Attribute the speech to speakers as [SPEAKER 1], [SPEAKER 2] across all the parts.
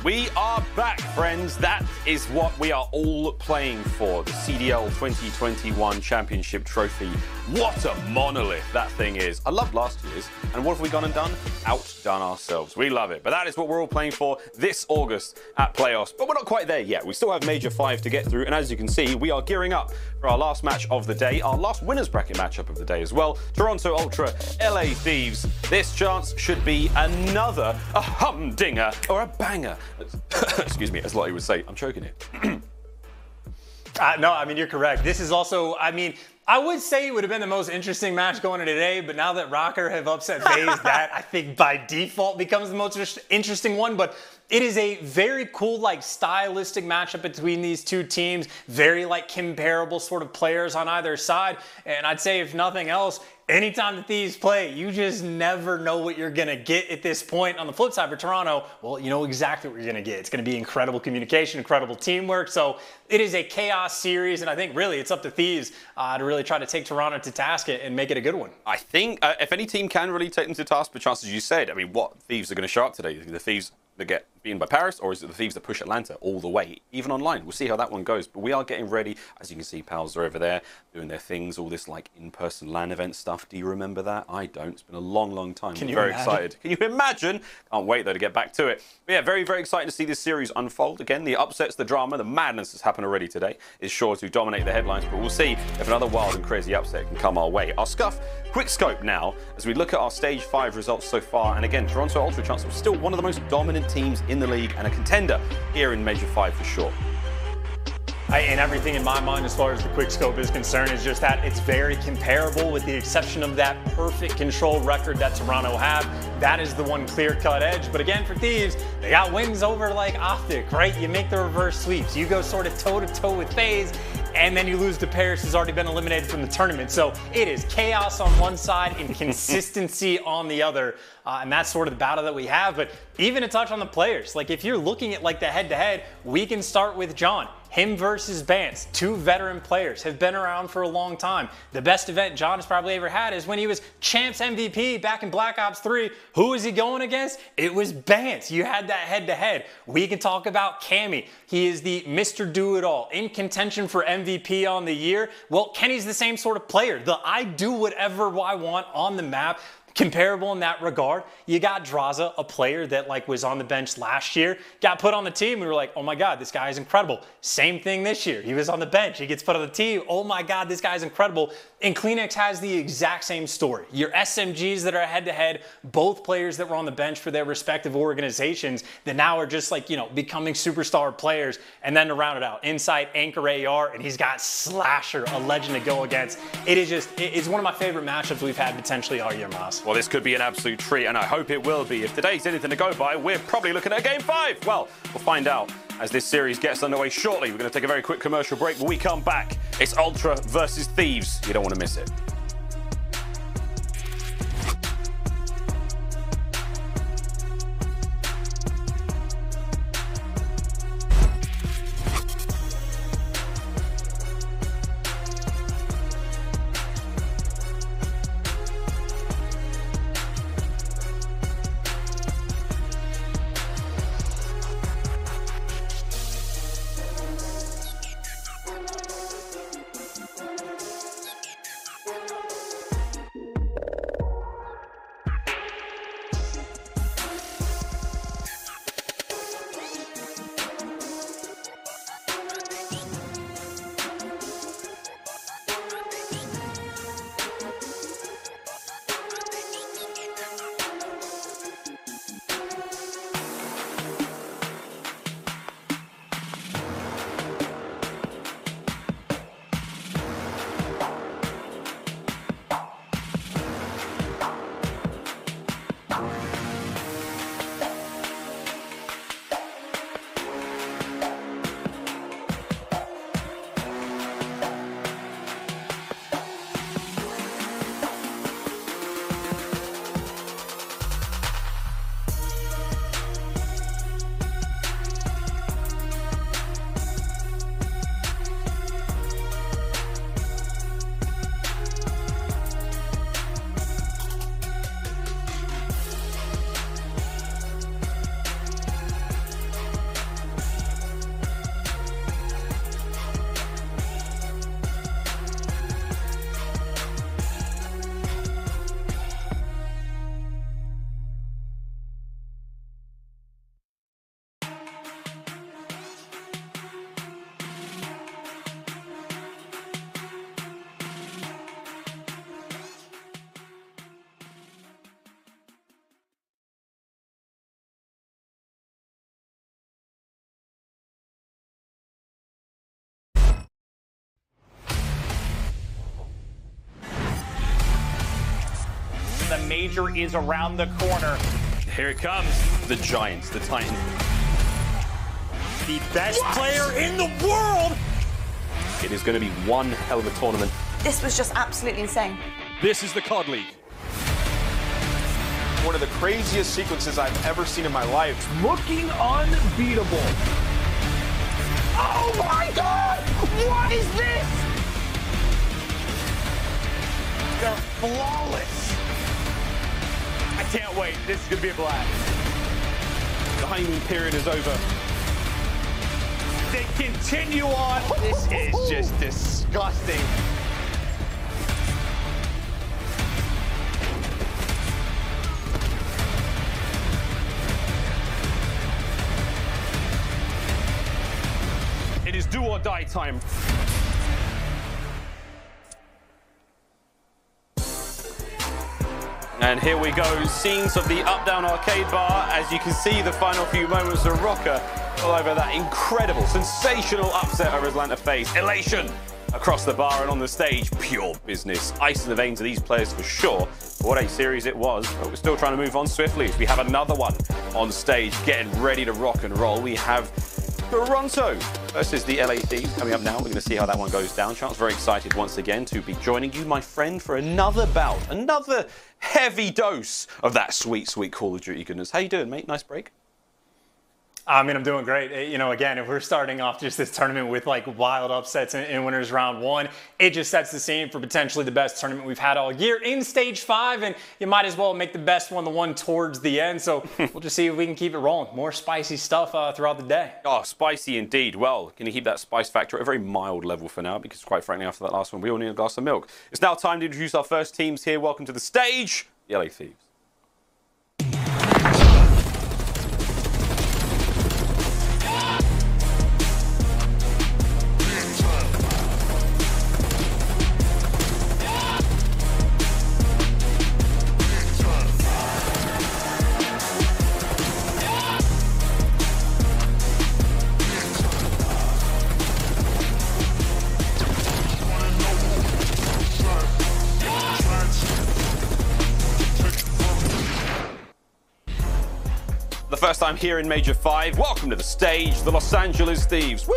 [SPEAKER 1] We are back, friends. That is what we are all playing for. The CDL 2021 Championship Trophy. What a monolith that thing is. I loved last year's. And what have we gone and done? Outdone ourselves. We love it. But that is what we're all playing for this August at PaulEhx. But we're not quite there yet. We still have Major 5 to get through. And as you can see, we are gearing up for our last match of the day. Our last winners bracket matchup of the day as well. Toronto Ultra, LA Thieves. This chance should be another a humdinger or a banger. Excuse me, as Lottie would say. I'm choking it.
[SPEAKER 2] No, I mean, you're correct. This is also, I mean, I would say it would have been the most interesting match going into today, but now that Røkkr have upset FaZe, that I think by default becomes the most interesting one. But it is a very cool, like, stylistic matchup between these two teams. Very, like, comparable sort of players on either side. And I'd say, if nothing else, anytime the Thieves play, you just never know what you're going to get at this point. On the flip side for Toronto, well, you know exactly what you're going to get. It's going to be incredible communication, incredible teamwork. So it is a chaos series, and I think really it's up to Thieves to really try to take Toronto to task and make it a good one.
[SPEAKER 1] I think if any team can really take them to task, but chances you said, I mean, what Thieves are going to show up today? The Thieves that get beaten by Paris, or is it the Thieves that push Atlanta all the way, even online? We'll see how that one goes. But we are getting ready. As you can see, pals are over there doing their things, all this like in-person LAN event stuff. Do you remember that? I don't. It's been a long, long time.
[SPEAKER 2] Can you
[SPEAKER 1] very
[SPEAKER 2] imagine?
[SPEAKER 1] Excited. Can you imagine? Can't wait though to get back to it. But yeah, very, very excited to see this series unfold. Again, the upsets, the drama, the madness that's happened already today is sure to dominate the headlines. But we'll see if another wild and crazy upset can come our way. Our Scuff quick scope now as we look at our stage 5 results so far. And again, Toronto Ultra Chance was still one of the most dominant teams in the league and a contender here in Major 5 for sure.
[SPEAKER 2] And everything in my mind as far as the quick scope is concerned is just that it's very comparable with the exception of that perfect control record that Toronto have. That is the one clear-cut edge. But again, for Thieves, they got wins over like OpTic, right? You make the reverse sweeps. You go sort of toe-to-toe with FaZe, and then you lose to Paris, who's already been eliminated from the tournament. So it is chaos on one side and consistency on the other. And that's sort of the battle that we have. But even to touch on the players, like if you're looking at like the head-to-head, we can start with John. Him versus Bance, two veteran players, have been around for a long time. The best event John has probably ever had is when he was Champs MVP back in Black Ops 3. Who was he going against? It was Bance. You had that head-to-head. We can talk about Cammy. He is the Mr. Do-It-All, in contention for MVP on the year. Well, Kenny's the same sort of player. The I do whatever I want on the map. Comparable in that regard. You got Drazah, a player that like was on the bench last year, got put on the team. We were like, oh my God, this guy is incredible. Same thing this year. He was on the bench. He gets put on the team. Oh my God, this guy's incredible. And Cleanix has the exact same story. Your SMGs that are head-to-head, both players that were on the bench for their respective organizations that now are just like, you know, becoming superstar players. And then to round it out, Insight, Anchor AR, and he's got Slasher, a legend to go against. It is just, it's one of my favorite matchups we've had potentially all year, Mas.
[SPEAKER 1] Well, this could be an absolute treat, and I hope it will be. If today's anything to go by, we're probably looking at Game 5. Well, we'll find out as this series gets underway shortly. We're going to take a very quick commercial break. When we come back, it's Ultra versus Thieves. You don't want to miss it.
[SPEAKER 3] Major is around the corner.
[SPEAKER 1] Here it comes. The Giants, the Titans.
[SPEAKER 2] The best player in the world.
[SPEAKER 1] It is going to be one hell of a tournament.
[SPEAKER 4] This was just absolutely insane.
[SPEAKER 1] This is the COD League.
[SPEAKER 5] One of the craziest sequences I've ever seen in my life.
[SPEAKER 3] Looking unbeatable. Oh my God! What is this? They're flawless. I can't wait. This is going to be a blast.
[SPEAKER 1] The honeymoon period is over.
[SPEAKER 3] They continue on. This is just disgusting.
[SPEAKER 1] It is do or die time. And here we go, scenes of the up-down arcade bar. As you can see, the final few moments of Røkkr all over that incredible, sensational upset over Atlanta FaZe. Elation across the bar and on the stage, pure business. Ice in the veins of these players for sure. What a series it was, but we're still trying to move on swiftly as we have another one on stage, getting ready to rock and roll. We have Toronto versus the LA Thieves coming up now. We're going to see how that one goes down. Chance, very excited once again to be joining you, my friend, for another bout, another heavy dose of that sweet, sweet Call of Duty goodness. How you doing, mate? Nice break?
[SPEAKER 2] I mean, I'm doing great. You know, again, if we're starting off just this tournament with like wild upsets in winners round one, it just sets the scene for potentially the best tournament we've had all year in stage 5, and you might as well make the best one the one towards the end. So we'll just see if we can keep it rolling. More spicy stuff throughout the day.
[SPEAKER 1] Oh, spicy indeed. Well, can you keep that spice factor at a very mild level for now? Because quite frankly, after that last one, we all need a glass of milk. It's now time to introduce our first teams here. Welcome to the stage, the LA Thieves. First time here in Major 5. Welcome to the stage, the Los Angeles Thieves. Woo!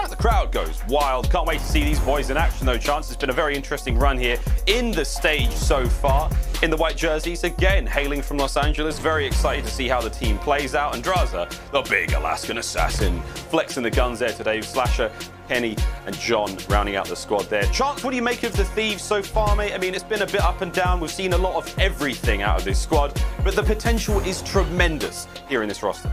[SPEAKER 1] The crowd goes wild. Can't wait to see these boys in action, though, Chance. It's been a very interesting run here in the stage so far. In the white jerseys, again, hailing from Los Angeles. Very excited to see how the team plays out. And Drazah, the big Alaskan assassin, flexing the guns there today. Slasher, Kenny, and John rounding out the squad there. Chance, what do you make of the Thieves so far, mate? I mean, it's been a bit up and down. We've seen a lot of everything out of this squad, but the potential is tremendous here in this roster.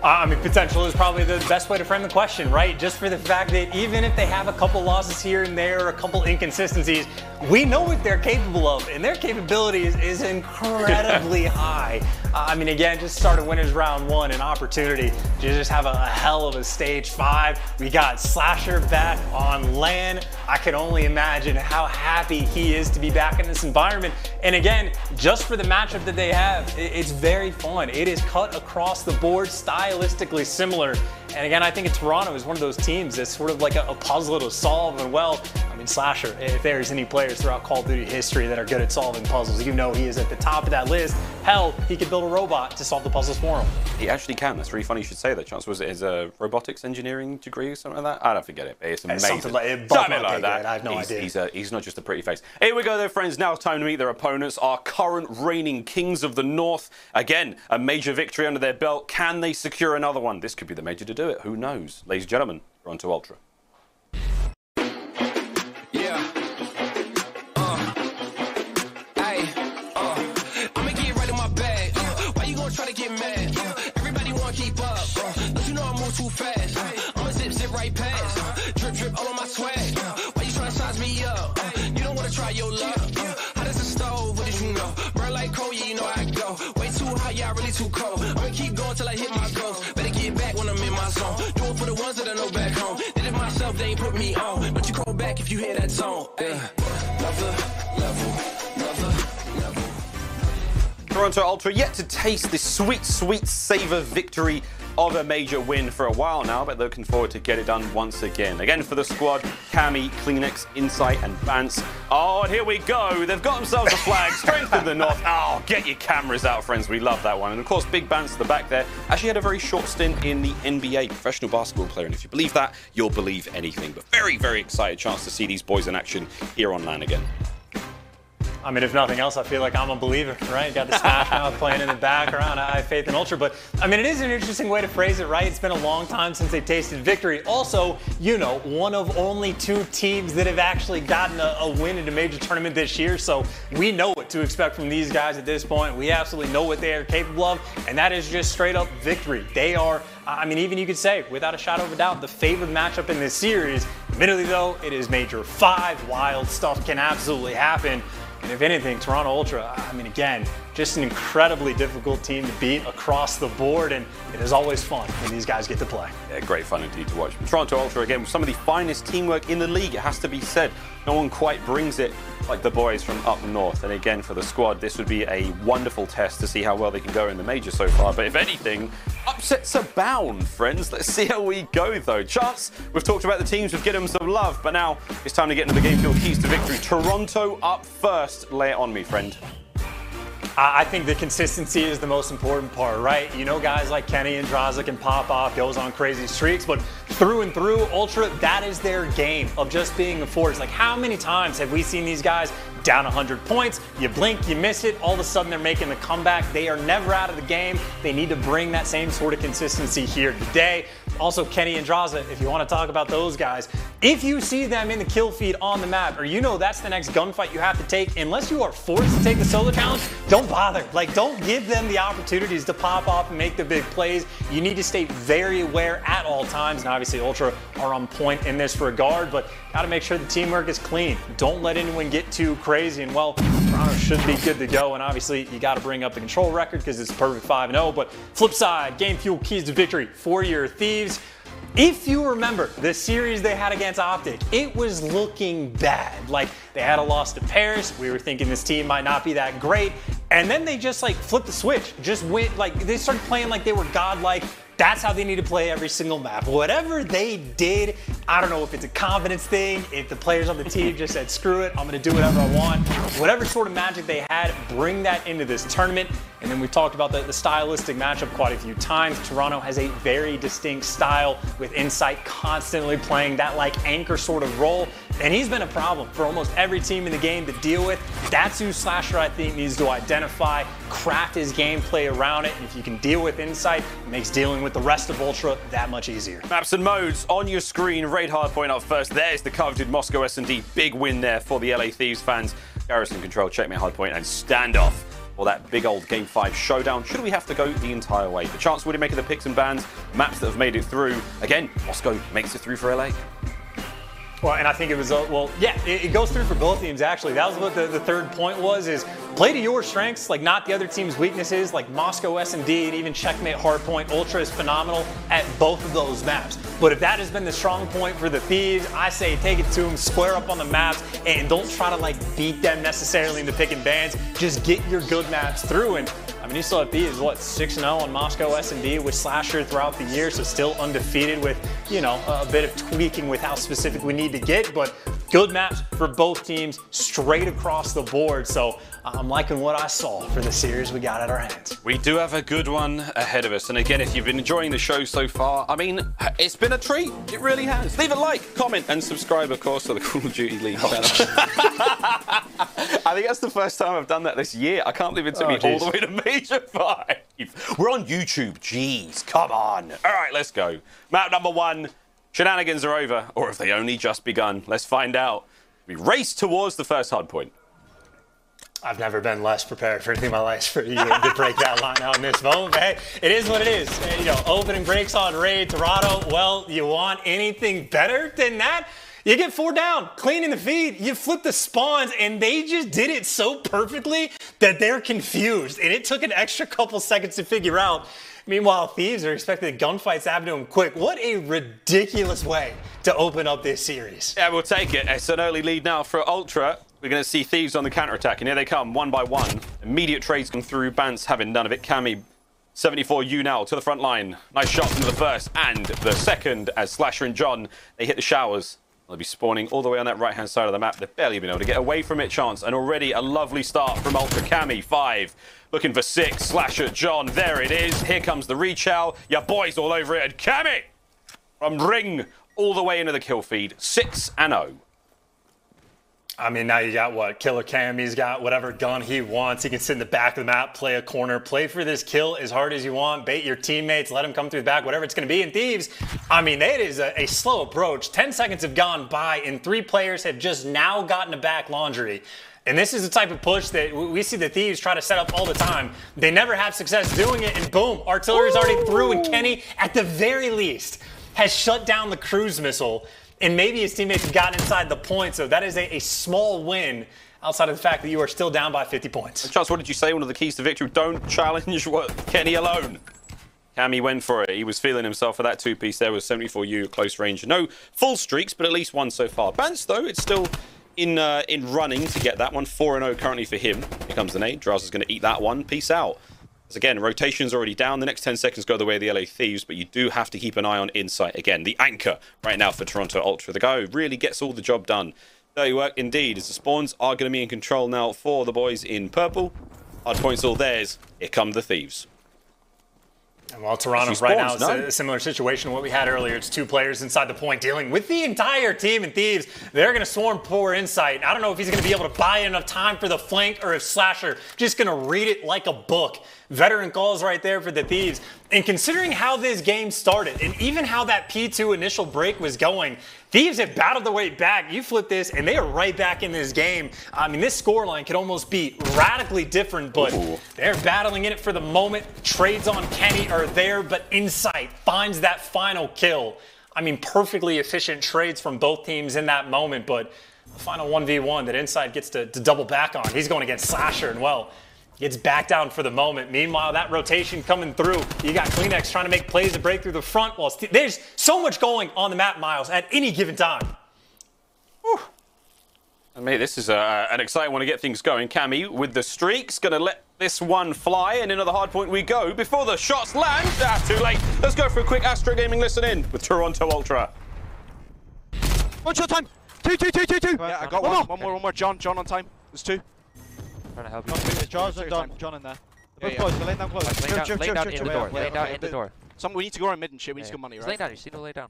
[SPEAKER 2] I mean, potential is probably the best way to frame the question, right? Just for the fact that even if they have a couple losses here and there, a couple inconsistencies, we know what they're capable of, and their capability is incredibly high. I mean, again, just started winners round 1, an opportunity to just have a hell of a stage 5. We got Slasher back on LAN. I can only imagine how happy he is to be back in this environment. And again, just for the matchup that they have, it's very fun. It is cut across the board, stylistically similar. And again, I think Toronto is one of those teams that's sort of like a puzzle to solve. And well, I mean, Slasher, if there's any players throughout Call of Duty history that are good at solving puzzles, you know he is at the top of that list. Hell, he could build a robot to solve the puzzles for him.
[SPEAKER 1] He actually can. That's really funny you should say that, Chance. Was it his robotics engineering degree or something like that? I don't forget it, but it's amazing.
[SPEAKER 2] Something like that. I have no idea.
[SPEAKER 1] He's not just a pretty face. Here we go, there, friends. Now it's time to meet their opponents, our current reigning kings of the North. Again, a major victory under their belt. Can they secure another one? This could be the major to do it. Who knows? Ladies and gentlemen, Toronto Ultra.
[SPEAKER 6] Try to get mad. Everybody wanna keep up. Don't you know I move too fast? I'ma zip right past. Drip all on my swag. Why you trying to size me up? You don't wanna try your luck. How does it stove? What did you know? Burn like coal, yeah, you know I go. Way too hot, yeah, really too cold. I'ma keep going till I hit my goals. Better get back when I'm in my zone. Do it for the ones that I know back home. Did it myself, they ain't put me on. Don't you call back if you hear that tone. Love the level.
[SPEAKER 1] Toronto Ultra yet to taste this sweet, sweet savor victory of a major win for a while now, but looking forward to get it done once again. Again for the squad, Cammy, Cleanix, Insight, and Bance. Oh, and here we go. They've got themselves a flag. Strength of the North. Oh, get your cameras out, friends. We love that one. And of course, Big Bance at the back there actually had a very short stint in the NBA, professional basketball player. And if you believe that, you'll believe anything. But very, very excited chance to see these boys in action here on LAN again.
[SPEAKER 2] I mean, if nothing else, I feel like I'm a believer, right? Got the Smash Mouth playing in the background. I have faith in Ultra. But, I mean, it is an interesting way to phrase it, right? It's been a long time since they tasted victory. Also, you know, one of only 2 teams that have actually gotten a win in a major tournament this year. So we know what to expect from these guys at this point. We absolutely know what they are capable of, and that is just straight up victory. They are, I mean, even you could say, without a shadow of a doubt, the favored matchup in this series. Admittedly, though, it is Major 5. Wild stuff can absolutely happen. And if anything, Toronto Ultra, I mean, again, just an incredibly difficult team to beat across the board, and it is always fun when these guys get to play.
[SPEAKER 1] Yeah, great fun indeed to watch. Toronto Ultra, again, with some of the finest teamwork in the league, it has to be said. No one quite brings it like the boys from up north. And again, for the squad, this would be a wonderful test to see how well they can go in the major so far. But if anything, upsets abound, friends. Let's see how we go, though. Chance, we've talked about the teams, we've given them some love, but now it's time to get into the game field keys to victory. Toronto up first. Lay it on me, friend.
[SPEAKER 2] I think the consistency is the most important part, right? You know, guys like Kenny and Drazah can pop off, goes on crazy streaks, but through and through, Ultra, that is their game of just being a force. Like, how many times have we seen these guys down 100 points, you blink, you miss it, all of a sudden they're making the comeback. They are never out of the game. They need to bring that same sort of consistency here today. Also, Kenny and Drazah, if you want to talk about those guys, if you see them in the kill feed on the map, or you know that's the next gunfight you have to take, unless you are forced to take the solo challenge, don't bother. Like, don't give them the opportunities to pop off and make the big plays. You need to stay very aware at all times, and obviously Ultra are on point in this regard, but got to make sure the teamwork is clean. Don't let anyone get too crazy, and well, Toronto should be good to go, and obviously you got to bring up the control record because it's perfect 5-0, but flip side, game fuel keys to victory for your Thieves. If you remember the series they had against OpTic, it was looking bad. Like, they had a loss to Paris. We were thinking this team might not be that great. And then they just like flipped the switch, just went like, they started playing like they were godlike. That's how they need to play every single map. Whatever they did, I don't know if it's a confidence thing, if the players on the team just said, screw it, I'm gonna do whatever I want. Whatever sort of magic they had, bring that into this tournament. And then we talked about the stylistic matchup quite a few times. Toronto has a very distinct style with Insight constantly playing that like anchor sort of role. And he's been a problem for almost every team in the game to deal with. That's who Slasher, I think, needs to identify, craft his gameplay around it. And if you can deal with Insight, it makes dealing with the rest of Ultra that much easier.
[SPEAKER 1] Maps and modes on your screen. Raid Hardpoint up first. There's the coveted Moscow S&D. Big win there for the LA Thieves fans. Garrison Control, Checkmate Hardpoint, and Standoff. Or that big old Game 5 showdown. Should we have to go the entire way? The chance would make it the picks and bans. Maps that have made it through. Again, Moscow makes it through for LA.
[SPEAKER 2] Well, and I think it was, well, yeah, it goes through for both teams, actually. That was what the third point was, is play to your strengths, like not the other team's weaknesses, like Moscow S&D and even Checkmate Hardpoint. Ultra is phenomenal at both of those maps. But if that has been the strong point for the Thieves, I say take it to them, square up on the maps, and don't try to like beat them necessarily in the pick and bans. Just get your good maps through. And I mean, you still have Thieves, what, 6-0 on Moscow S&D with Slasher throughout the year, so still undefeated with, you know, a bit of tweaking with how specific we need to get, but good maps for both teams straight across the board. So I'm liking what I saw for the series we got at our hands.
[SPEAKER 1] We do have a good one ahead of us. And again, if you've been enjoying the show so far, I mean, it's been a treat. It really has. Leave a like, comment, and subscribe, of course, to the Call of Duty League channel. I think that's the first time I've done that this year. I can't believe it took me all the way to Major 5. We're on YouTube. Jeez, come on. All right, let's go. Map number 1. Shenanigans are over, or have they only just begun? Let's find out. We race towards the first hard point.
[SPEAKER 2] I've never been less prepared for anything in my life for you to break that line out in this moment. But hey, it is what it is. And, you know, opening breaks on Raid, Toronto. Well, you want anything better than that? You get 4 down, cleaning the feed, you flip the spawns, and they just did it so perfectly that they're confused. And it took an extra couple seconds to figure out. Meanwhile, Thieves are expecting the gunfights to happen to them quick. What a ridiculous way to open up this series.
[SPEAKER 1] Yeah, we'll take it. It's an early lead now for Ultra. We're going to see Thieves on the counterattack, and here they come, one by one. Immediate trades come through. Bance having none of it. Cammy 74U now to the front line. Nice shots into the first and the second as Slasher and John, they hit the showers. They'll be spawning all the way on that right-hand side of the map. They've barely been able to get away from it, Chance. And already a lovely start from Ultra Cammy. 5, looking for 6. Slasher, John, there it is. Here comes the rechow. Your boys all over it. And Cammy from Ring all the way into the kill feed. 6-0.
[SPEAKER 2] I mean, now you got what? Killer Cam, he's got whatever gun he wants. He can sit in the back of the map, play a corner, play for this kill as hard as you want, bait your teammates, let them come through the back, whatever it's going to be. In Thieves, I mean, it is a slow approach. 10 seconds have gone by, and 3 players have just now gotten a back laundry. And this is the type of push that we see the Thieves try to set up all the time. They never have success doing it, and boom, artillery's already through, and Kenny, at the very least, has shut down the cruise missile. And maybe his teammates have gotten inside the point, so that is a small win outside of the fact that you are still down by 50 points.
[SPEAKER 1] Charles, what did you say? One of the keys to victory, don't challenge Kenny alone. Cammy went for it. He was feeling himself for that 2-piece there with 74U close range. No full streaks, but at least one so far. Bance, though, it's still in running to get that one. 4-0 currently for him. Here comes the nade. Drazah's going to eat that one. Peace out. As again, rotation's already down. The next 10 seconds go the way of the LA Thieves, but you do have to keep an eye on Insight. Again, the anchor right now for Toronto Ultra. The guy who really gets all the job done. Dirty work indeed, as the spawns are going to be in control now for the boys in purple. Hard points all theirs. Here come the Thieves.
[SPEAKER 2] And while Toronto right now is a similar situation to what we had earlier. It's 2 players inside the point dealing with the entire team, and Thieves, they're going to swarm poor Insight. I don't know if he's going to be able to buy enough time for the flank or if Slasher just going to read it like a book. Veteran calls right there for the Thieves. And considering how this game started and even how that P2 initial break was going, Thieves have battled their way back. You flip this and they are right back in this game. I mean, this scoreline could almost be radically different, but they're battling in it for the moment. Trades on Kenny are there, but Insight finds that final kill. I mean, perfectly efficient trades from both teams in that moment, but the final 1v1 that Insight gets to double back on. He's going against Slasher, and well, gets back down for the moment. Meanwhile, that rotation coming through. You got CleanX trying to make plays to break through the front walls. There's so much going on the map, Miles, at any given time.
[SPEAKER 1] Whew. And mate, this is an exciting one to get things going. Cammy with the streaks, going to let this one fly, and into the hard point we go. Before the shots land, too late. Let's go for a quick Astro Gaming listen in with Toronto Ultra.
[SPEAKER 7] One shot time. Two.
[SPEAKER 5] Yeah, I got one more. John on time. There's 2.
[SPEAKER 8] Trying to help you.
[SPEAKER 7] John in there.
[SPEAKER 8] Yeah,
[SPEAKER 7] Both close, we're laying down close.
[SPEAKER 8] Lay down in the door. Lay down in the door.
[SPEAKER 5] We need to go around mid and shit. We need to get money, right?
[SPEAKER 8] Lay down. You see the lay down.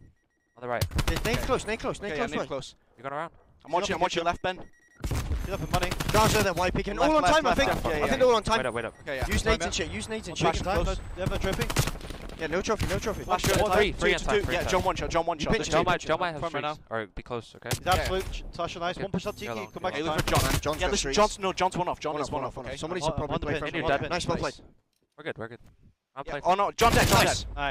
[SPEAKER 8] On the right.
[SPEAKER 7] Nade close.
[SPEAKER 5] Nade's close.
[SPEAKER 8] You going around?
[SPEAKER 5] I'm watching your left, Ben.
[SPEAKER 7] Get up and money. Drazah, then white picking. All on time, I think. I think they're all on time.
[SPEAKER 8] Wait up.
[SPEAKER 5] Okay, yeah.
[SPEAKER 7] Use nades and shit. They have no trophy. Yeah, no trophy.
[SPEAKER 8] Three on time.
[SPEAKER 5] Yeah, John one shot.
[SPEAKER 8] John might have streaks. Or be close, okay?
[SPEAKER 7] He's absolute. Sasha, nice. One push up Tiki. Come back.
[SPEAKER 5] Hey, look for John. Yeah, listen, John's one off. John is one off. Okay.
[SPEAKER 7] Somebody's probably play from nice, well played.
[SPEAKER 8] We're good. I'm playing.
[SPEAKER 5] Oh no, John dead.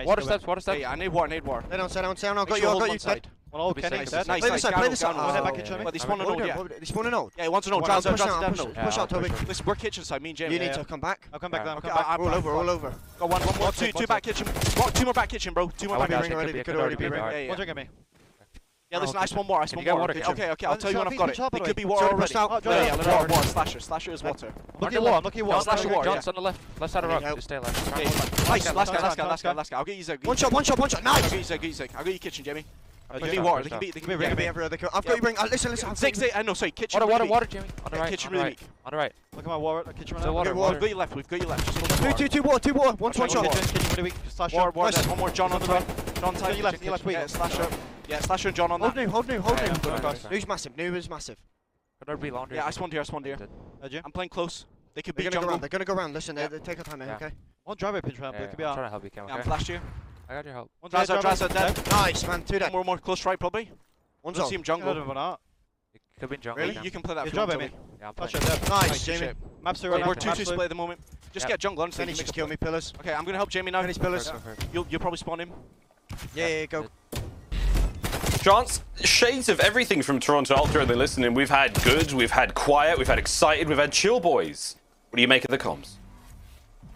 [SPEAKER 8] Water steps.
[SPEAKER 5] Yeah, I need water.
[SPEAKER 7] Lay down. Got you dead.
[SPEAKER 8] One all Kenny.
[SPEAKER 5] Nice.
[SPEAKER 7] Play this side.
[SPEAKER 5] Back kitchen. They spawn an old, yeah.
[SPEAKER 7] They spawn an old.
[SPEAKER 5] Yeah, he wants an old.
[SPEAKER 7] Push out, Toby.
[SPEAKER 5] Listen, we're kitchen side, me and Jamie.
[SPEAKER 7] You need to come back.
[SPEAKER 8] I'll come back then.
[SPEAKER 7] All over.
[SPEAKER 5] Got one more. Two back kitchen. 2 more back kitchen, bro. 2 more back kitchen.
[SPEAKER 7] Could already be ring.
[SPEAKER 8] One drink at me.
[SPEAKER 5] Yeah, listen, I spawn more. Okay, I'll tell you when I've got it. It could be water already.
[SPEAKER 7] Yeah,
[SPEAKER 5] water. Slasher is water.
[SPEAKER 7] Look at wall.
[SPEAKER 5] Slasher water.
[SPEAKER 8] John's on the left side of the rock. Just stay left.
[SPEAKER 5] Nice. Last guy. I'll get you Zeg.
[SPEAKER 7] One shot. Nice.
[SPEAKER 5] I'll get you Zeg. I'll get you kitchen, Jamie. They can be water. They can be ring everywhere.
[SPEAKER 7] I've got you ring. Listen.
[SPEAKER 5] Zeg. No, sorry. Kitchen.
[SPEAKER 8] Water, Jamie. On the right.
[SPEAKER 5] Kitchen really weak.
[SPEAKER 8] On the right.
[SPEAKER 7] Look at my water. Kitchen.
[SPEAKER 8] Water.
[SPEAKER 5] We've got you left.
[SPEAKER 7] Two water. One shot.
[SPEAKER 5] Kitchen really weak. One more John on the right. John time.
[SPEAKER 7] You left weak.
[SPEAKER 5] Yeah, Slasher and John on that.
[SPEAKER 7] Hold new. New's massive.
[SPEAKER 8] Could there be laundry?
[SPEAKER 5] Yeah, I spawned here. I'm playing close. They could be jungle.
[SPEAKER 7] They're gonna go around. Listen, they take our time, okay?
[SPEAKER 8] One driver pinch round, but it could be I'm trying to help you, Cam.
[SPEAKER 5] Yeah, I'm flashed here.
[SPEAKER 8] I got your help.
[SPEAKER 5] Drazah dead.
[SPEAKER 7] Nice, man. 2 dead.
[SPEAKER 5] One more close right, probably.
[SPEAKER 7] One's
[SPEAKER 5] on. See him jungle.
[SPEAKER 8] It could be in jungle.
[SPEAKER 5] Really? You can play that.
[SPEAKER 7] Good job,
[SPEAKER 5] me.
[SPEAKER 8] Yeah, I'm playing.
[SPEAKER 7] Nice, Jamie. Maps are
[SPEAKER 5] we're 2-2 split at the moment. Just get jungle on.
[SPEAKER 7] Then he just kill me pillars.
[SPEAKER 5] Okay, I'm gonna help Jamie now.
[SPEAKER 7] His pillars.
[SPEAKER 5] You'll probably spawn him.
[SPEAKER 7] Yeah, go.
[SPEAKER 1] Chance, shades of everything from Toronto Ultra. They're listening. We've had good, we've had quiet, we've had excited, we've had chill boys. What do you make of the comms?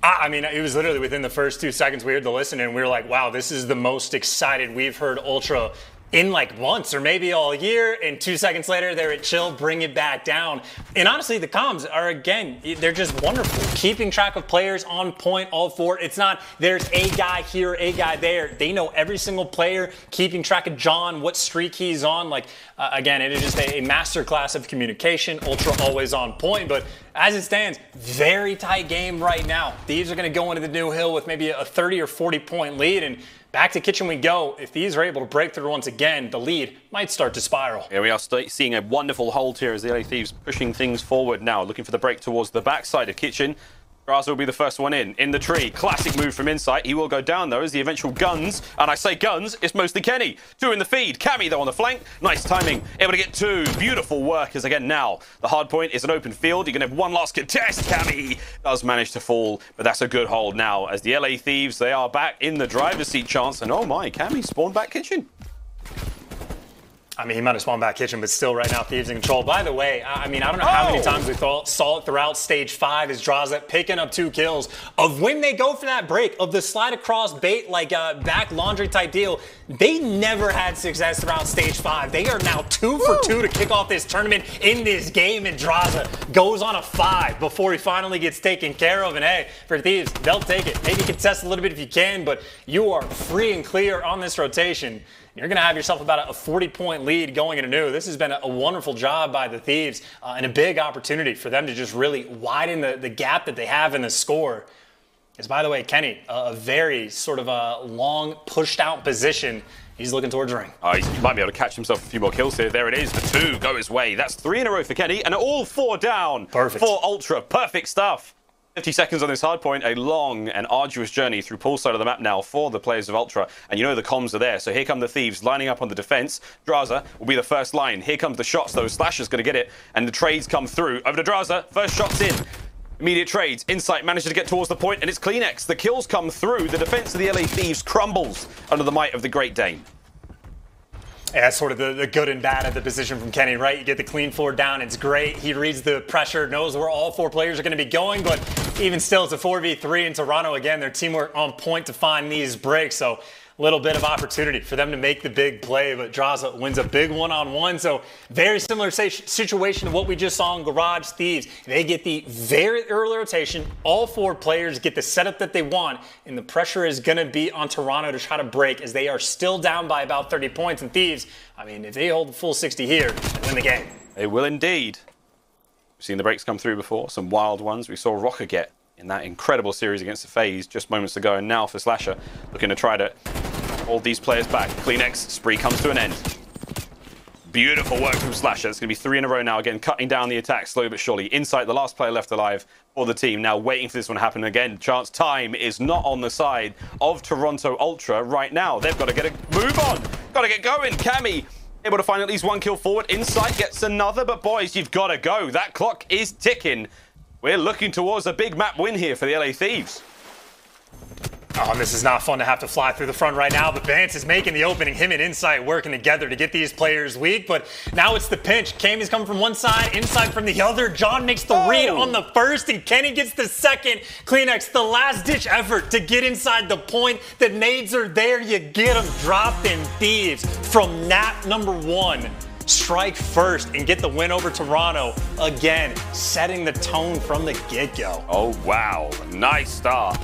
[SPEAKER 2] I mean, it was literally within the first 2 seconds we heard the listen and we were like, wow, this is the most excited we've heard Ultra in like once or maybe all year, and 2 seconds later they're at chill, bring it back down. And honestly, the comms are, again, they're just wonderful. Keeping track of players on point, all four. It's not there's a guy here, a guy there. They know every single player, keeping track of John, what streak he's on. Like, again, it is just a masterclass of communication. Ultra always on point, but as it stands, very tight game right now. Thieves are going to go into the new hill with maybe a 30 or 40 point lead, and back to kitchen we go. If these are able to break through once again, the lead might start to spiral.
[SPEAKER 1] Here we are seeing a wonderful hold here as the LA Thieves pushing things forward now, looking for the break towards the backside of kitchen. Drazah will be the first one in the tree. Classic move from inside. He will go down, though, as the eventual guns. And I say guns, it's mostly Kenny. 2 in the feed. Cammy, though, on the flank. Nice timing. Able to get 2. Beautiful work, as again, now the hard point is an open field. You're going to have one last contest. Cammy does manage to fall, but that's a good hold now. As the LA Thieves, they are back in the driver's seat chance. And oh my, Cammy spawned back kitchen.
[SPEAKER 2] I mean, he might have spawned back kitchen, but still right now Thieves in control. By the way, I mean, I don't know how many times we saw it throughout stage 5 as Drazah picking up 2 kills. Of when they go for that break, of the slide across bait, like a back laundry type deal, they never had success throughout stage 5. They are now 2 for 2 to kick off this tournament in this game, and Drazah goes on a 5 before he finally gets taken care of. And hey, for Thieves, they'll take it. Maybe contest a little bit if you can, but you are free and clear on this rotation. You're going to have yourself about a 40-point lead going into new. This has been a wonderful job by the Thieves and a big opportunity for them to just really widen the gap that they have in the score. As, by the way, Kenny, a very sort of a long pushed-out position. He's looking towards ring.
[SPEAKER 1] He might be able to catch himself a few more kills here. There it is. The 2 go his way. That's 3 in a row for Kenny, and all 4 down.
[SPEAKER 2] Perfect.
[SPEAKER 1] For Ultra. Perfect stuff. 50 seconds on this hard point, a long and arduous journey through Paul's side of the map now for the players of Ultra. And you know the comms are there, so here come the Thieves lining up on the defense. Drazah will be the first line. Here comes the shots, though. Slasher's going to get it, and the trades come through. Over to Drazah, first shots in. Immediate trades. Insight manages to get towards the point, and it's CleanX. The kills come through. The defense of the LA Thieves crumbles under the might of the Great Dane.
[SPEAKER 2] Yeah, that's sort of the good and bad of the position from Kenny, right? You get the clean 4 down, it's great. He reads the pressure, knows where all 4 players are going to be going, but even still, it's a 4v3 in Toronto. Again, their teamwork on point to find these breaks, so a little bit of opportunity for them to make the big play, but Drazah wins a big one-on-one, so very similar situation to what we just saw in Garage Thieves. They get the very early rotation, all 4 players get the setup that they want, and the pressure is going to be on Toronto to try to break as they are still down by about 30 points, and Thieves, I mean, if they hold the full 60 here, they win the game.
[SPEAKER 1] They will indeed. We've seen the breaks come through before, some wild ones. We saw Røkkr get in that incredible series against the FaZe just moments ago, and now for Slasher, looking to try to hold these players back. CleanX spree comes to an end. Beautiful work from Slasher. It's going to be 3 in a row now, again, cutting down the attack slowly but surely. Insight, the last player left alive for the team, now waiting for this one to happen again. Chance time is not on the side of Toronto Ultra right now. They've got to get a move on. Got to get going. Cammy able to find at least 1 kill forward. Insight gets another, but boys, you've got to go. That clock is ticking. We're looking towards a big map win here for the LA Thieves.
[SPEAKER 2] Oh, and this is not fun to have to fly through the front right now, but Vance is making the opening. Him and Insight working together to get these players weak, but now it's the pinch. Cammy's coming from one side, Insight from the other. John makes the read on the first, and Kenny gets the second. CleanX, the last-ditch effort to get inside the point. The nades are there. You get them dropped in. Thieves from nap number 1. Strike first and get the win over Toronto. Again, setting the tone from the get-go.
[SPEAKER 1] Oh, wow. Nice start.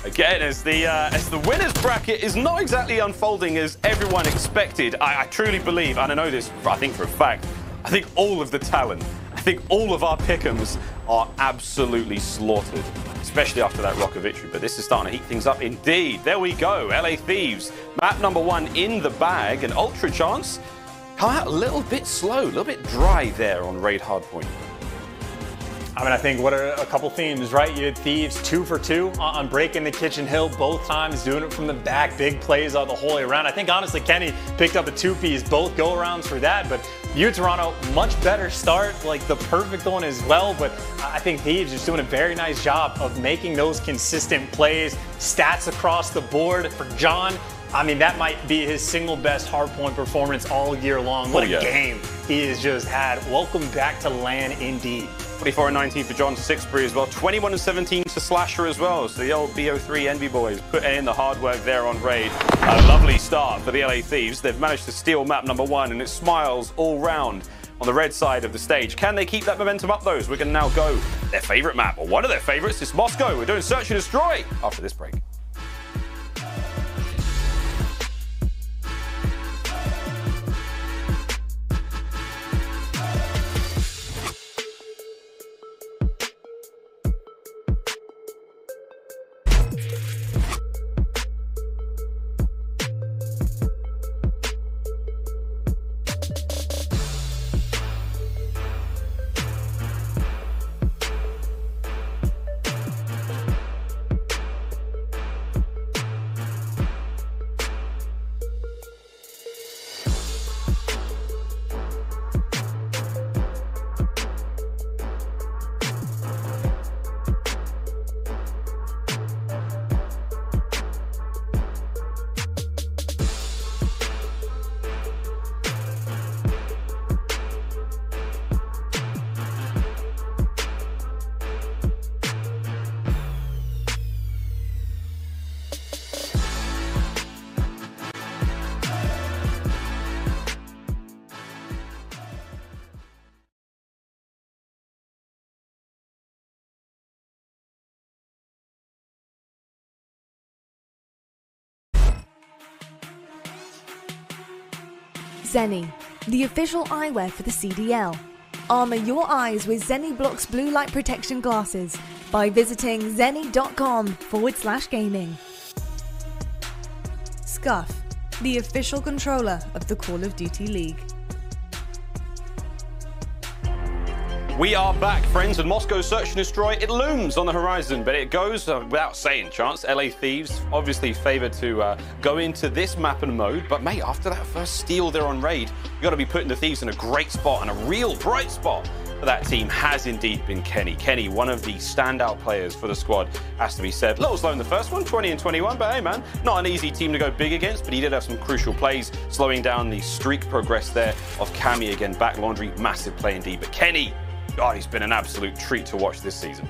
[SPEAKER 1] Again, as the winners bracket is not exactly unfolding as everyone expected, I truly believe, and I know this, I think for a fact, I think all of the talent, I think all of our pick'ems are absolutely slaughtered, especially after that Røkkr victory. But this is starting to heat things up indeed. There we go, LA Thieves. Map number 1 in the bag, and Ultra chance come out a little bit slow, a little bit dry there on Raid Hardpoint.
[SPEAKER 2] I mean, I think what are a couple themes, right? You had Thieves 2 for 2 on breaking the kitchen hill both times, doing it from the back, big plays all the whole way around. I think, honestly, Kenny picked up a 2-piece, both go-arounds for that, but you, Toronto, much better start, like the perfect one as well, but I think Thieves is doing a very nice job of making those consistent plays, stats across the board for John. I mean, that might be his single best hardpoint performance all year long. What a game he has just had. Welcome back to LAN indeed.
[SPEAKER 1] 24 and 19 for John Sixbury as well. 21 and 17 to Slasher as well. So the old BO3 Envy boys putting in the hard work there on raid. A lovely start for the LA Thieves. They've managed to steal map number 1 and it smiles all round on the red side of the stage. Can they keep that momentum up though? So we're going to now go their favorite map, or one of their favorites is Moscow. We're doing Search and Destroy after this break.
[SPEAKER 9] Seany, the official eyewear for the CDL. Armour your eyes with Seany Blocks blue light protection glasses by visiting seany.com/gaming. Scuff, the official controller of the Call of Duty League.
[SPEAKER 1] We are back, friends, and Moscow Search and Destroy. It looms on the horizon, but it goes without saying, Chance. LA Thieves obviously favoured to go into this map and mode, but mate, after that first steal there on raid, you got to be putting the Thieves in a great spot, and a real bright spot for that team has indeed been Kenny. Kenny, one of the standout players for the squad, has to be said. A little slow in the first one, 20 and 21, but hey man, not an easy team to go big against, but he did have some crucial plays, slowing down the streak progress there of Cammy again. Back Laundry, massive play indeed, but Kenny, God, he's been an absolute treat to watch this season.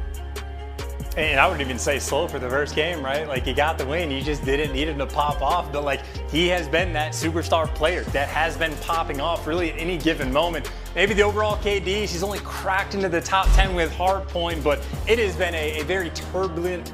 [SPEAKER 2] And I wouldn't even say slow for the first game, right? Like, he got the win, you just didn't need him to pop off, but like, he has been that superstar player that has been popping off really at any given moment. Maybe the overall KD, she's only cracked into the top 10 with Hardpoint, but it has been a very turbulent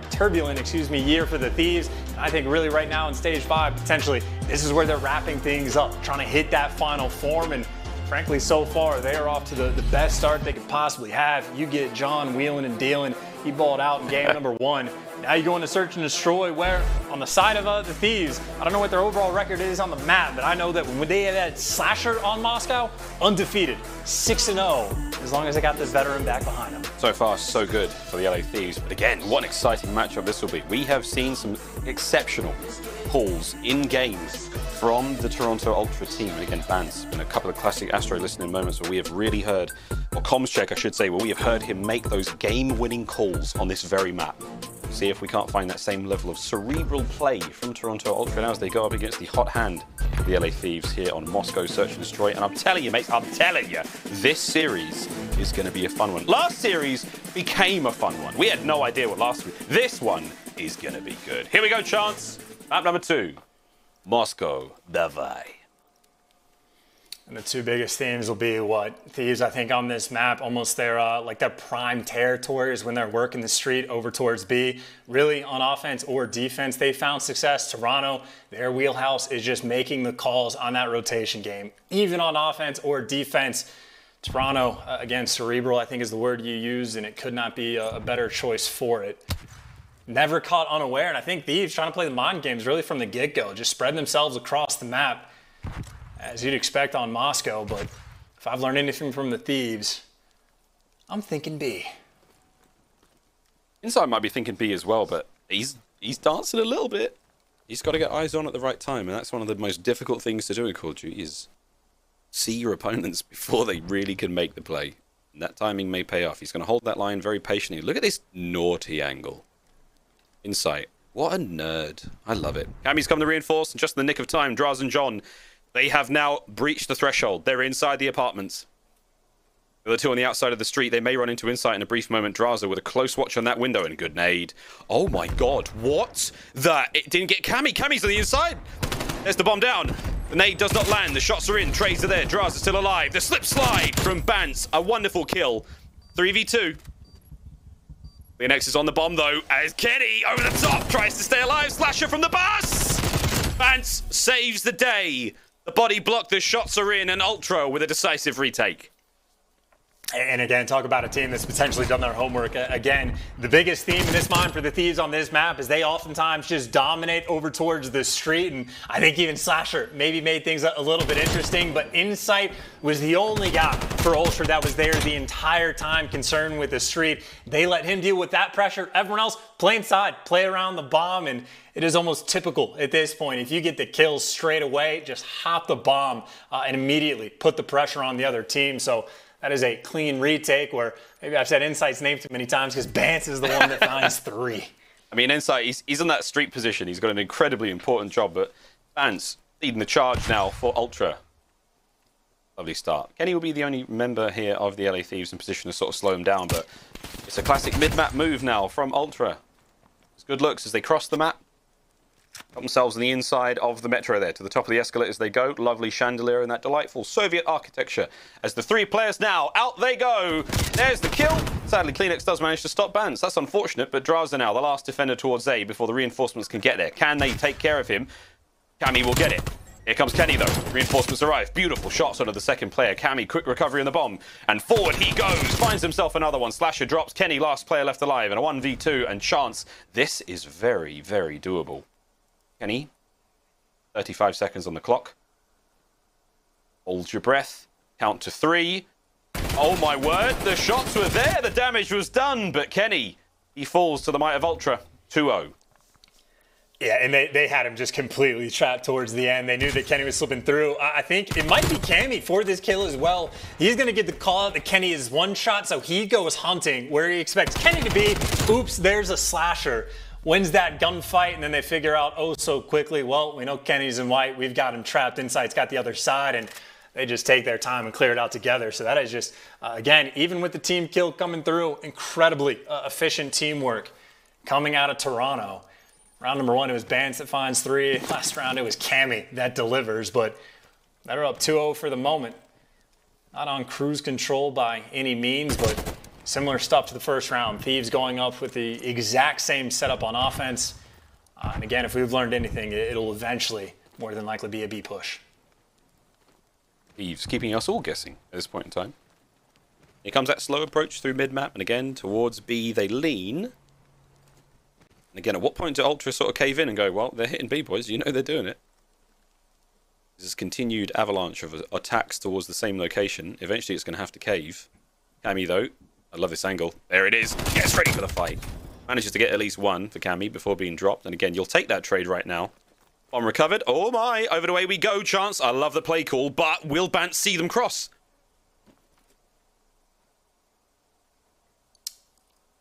[SPEAKER 2] year for the Thieves. I think really right now in stage 5, potentially, this is where they're wrapping things up, trying to hit that final form, and frankly, so far, they are off to the best start they could possibly have. You get John wheeling and dealing. He balled out in game number 1. Now you go into Search and Destroy, where on the side of the Thieves, I don't know what their overall record is on the map, but I know that when they had that Slasher on Moscow, undefeated, 6-0, as long as they got this veteran back behind them.
[SPEAKER 1] So far, so good for the LA Thieves. But again, what an exciting matchup this will be. We have seen some exceptional pulls in games from the Toronto Ultra team. And again, Vance, been a couple of classic Astro listening moments where we have really heard, or comms check I should say, where we have heard him make those game-winning calls on this very map. See if we can't find that same level of cerebral play from Toronto Ultra now as they go up against the hot hand of the LA Thieves here on Moscow Search and Destroy. And I'm telling you, mates, I'm telling you, this series is going to be a fun one. Last series became a fun one. We had no idea what last week. This one is going to be good. Here we go, Chance. Map number 2, Moscow, Davai.
[SPEAKER 2] And the two biggest themes will be what Thieves, I think, on this map, almost their their prime territories when they're working the street over towards B. Really, on offense or defense, they found success. Toronto, their wheelhouse is just making the calls on that rotation game. Even on offense or defense, Toronto, again, cerebral, I think is the word you used, and it could not be a better choice for it. Never caught unaware, and I think Thieves trying to play the mind games really from the get-go, just spreading themselves across the map, as you'd expect on Moscow. But if I've learned anything from the Thieves, I'm thinking B.
[SPEAKER 1] Inside might be thinking B as well, but he's dancing a little bit. He's got to get eyes on at the right time, and that's one of the most difficult things to do in Call of Duty, is see your opponents before they really can make the play. And that timing may pay off. He's going to hold that line very patiently. Look at this naughty angle. Insight. What a nerd. I love it. Cammy's come to reinforce, and just in the nick of time, Drazah and John, they have now breached the threshold. They're inside the apartments. The two on the outside of the street, they may run into Insight in a brief moment. Drazah with a close watch on that window and a good nade. Oh my god, what? It didn't get Cammy. Cammy's on the inside. There's the bomb down. The nade does not land. The shots are in. Trays are there. Drazah still alive. The slip slide from Bance. A wonderful kill. 3v2. PaulEhx is on the bomb though, as Kenny over the top tries to stay alive. Slasher from the bus. Bance saves the day. The body blocked. The shots are in, and Ultra with a decisive retake.
[SPEAKER 2] And again, talk about a team that's potentially done their homework. Again, the biggest theme in this mind for the Thieves on this map is they oftentimes just dominate over towards the street. And I think even Slasher maybe made things a little bit interesting, but Insight was the only guy for Ultra that was there the entire time concerned with the street. They let him deal with that pressure. Everyone else, play inside, play around the bomb, and it is almost typical at this point. If you get the kills straight away, just hop the bomb and immediately put the pressure on the other team. So that is a clean retake where maybe I've said Insight's name too many times because Bance is the one that finds 3.
[SPEAKER 1] I mean, Insight, he's in that street position. He's got an incredibly important job, but Bance leading the charge now for Ultra. Lovely start. Kenny will be the only member here of the LA Thieves in position to sort of slow him down, but it's a classic mid-map move now from Ultra. It's good looks as they cross the map. Got themselves on the inside of the metro there. To the top of the escalators they go. Lovely chandelier and that delightful Soviet architecture. As the 3 players now, out they go. There's the kill. Sadly, PaulEhx does manage to stop Bance. That's unfortunate, but Drazah now, the last defender towards A before the reinforcements can get there. Can they take care of him? Cammy will get it. Here comes Kenny though. Reinforcements arrive. Beautiful shots onto the second player. Cammy, quick recovery on the bomb. And forward he goes. Finds himself another one. Slasher drops. Kenny, last player left alive. And a 1v2 and chance. This is very, very doable. Kenny, 35 seconds on the clock. Hold your breath. Count to 3. Oh my word, the shots were there. The damage was done. But Kenny, he falls to the might of Ultra. 2-0.
[SPEAKER 2] Yeah, and they had him just completely trapped towards the end. They knew that Kenny was slipping through. I think it might be Cammy for this kill as well. He's going to get the call out that Kenny is one shot, so he goes hunting where he expects Kenny to be. Oops, there's a Slasher. Wins that gunfight, and then they figure out, oh, so quickly, well, we know Kenny's in white. We've got him trapped. Insight's got the other side, and they just take their time and clear it out together. So that is just, again, even with the team kill coming through, incredibly efficient teamwork coming out of Toronto. Round number 1, it was Bance that finds 3. Last round, it was Cammy that delivers, but they're up 2-0 for the moment. Not on cruise control by any means, but similar stuff to the first round. Thieves going up with the exact same setup on offense. And again, if we've learned anything, it'll eventually, more than likely, be a B push.
[SPEAKER 1] Thieves keeping us all guessing at this point in time. Here comes that slow approach through mid-map, and again, towards B, they lean. And again, at what point do Ultra sort of cave in and go, well, they're hitting B, boys, you know they're doing it. This is continued avalanche of attacks towards the same location. Eventually, it's going to have to cave. Cammy, though, I love this angle. There it is. Gets ready for the fight. Manages to get at least 1 for Cammy before being dropped. And again, you'll take that trade right now. Bomb recovered. Oh my, over the way we go, chance. I love the play call, but will Bance see them cross?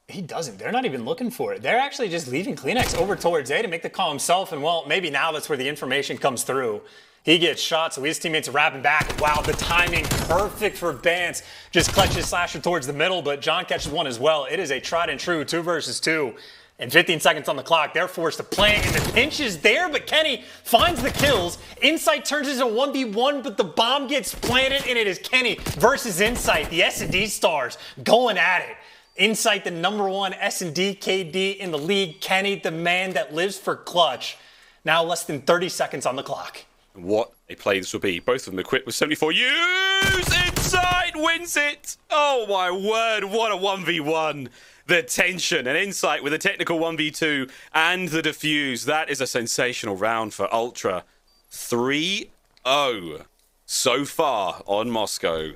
[SPEAKER 2] He doesn't. They're not even looking for it. They're actually just leaving PaulEhx over towards A to make the call himself. And well, maybe now that's where the information comes through. He gets shot, so his teammates are wrapping back. Wow, the timing perfect for Bance. Just clutches Slasher towards the middle, but John catches one as well. It is a tried and true 2 versus 2. And 15 seconds on the clock. They're forced to play, and the pinch is there, but Kenny finds the kills. Insight turns into 1v1, but the bomb gets planted, and it is Kenny versus Insight. The S&D stars going at it. Insight, the #1 S&D KD in the league. Kenny, the man that lives for clutch. Now less than 30 seconds on the clock.
[SPEAKER 1] What a play this will be. Both of them equipped with 74. Use! Insight wins it! Oh my word, what a 1v1. The tension and Insight with a technical 1v2 and the defuse. That is a sensational round for Ultra. 3-0 so far on Moscow.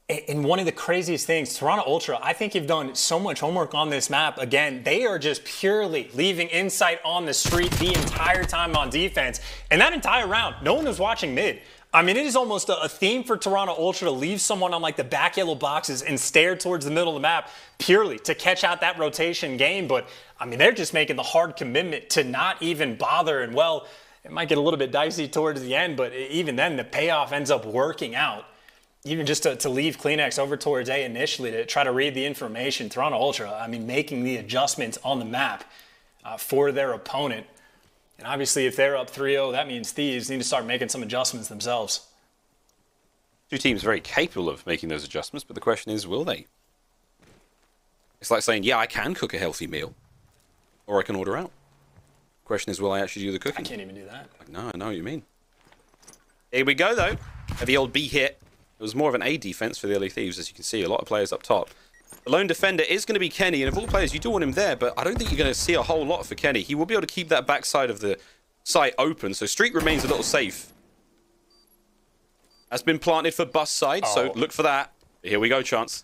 [SPEAKER 2] And one of the craziest things, Toronto Ultra, I think you've done so much homework on this map. Again, they are just purely leaving Insight on the street the entire time on defense. And that entire round, no one was watching mid. I mean, it is almost a theme for Toronto Ultra to leave someone on like the back yellow boxes and stare towards the middle of the map purely to catch out that rotation game. But, I mean, they're just making the hard commitment to not even bother. And, well, it might get a little bit dicey towards the end, but even then, the payoff ends up working out. even just to leave CleanX over towards A initially to try to read the information. Toronto Ultra, I mean, making the adjustments on the map for their opponent. And obviously, if they're up 3-0, that means Thieves need to start making some adjustments themselves.
[SPEAKER 1] Two teams very capable of making those adjustments, but the question is, will they? It's like saying, yeah, I can cook a healthy meal, or I can order out. The question is, will I actually do the cooking?
[SPEAKER 2] I can't even do that.
[SPEAKER 1] Like, no, I know what you mean. Here we go, though. The old B hit. It was more of an A defense for the early Thieves, as you can see. A lot of players up top. The lone defender is going to be Kenny, and of all players, you do want him there, but I don't think you're going to see a whole lot for Kenny. He will be able to keep that backside of the site open, so Street remains a little safe. Has been planted for bus side, so look for that. Here we go, Chance.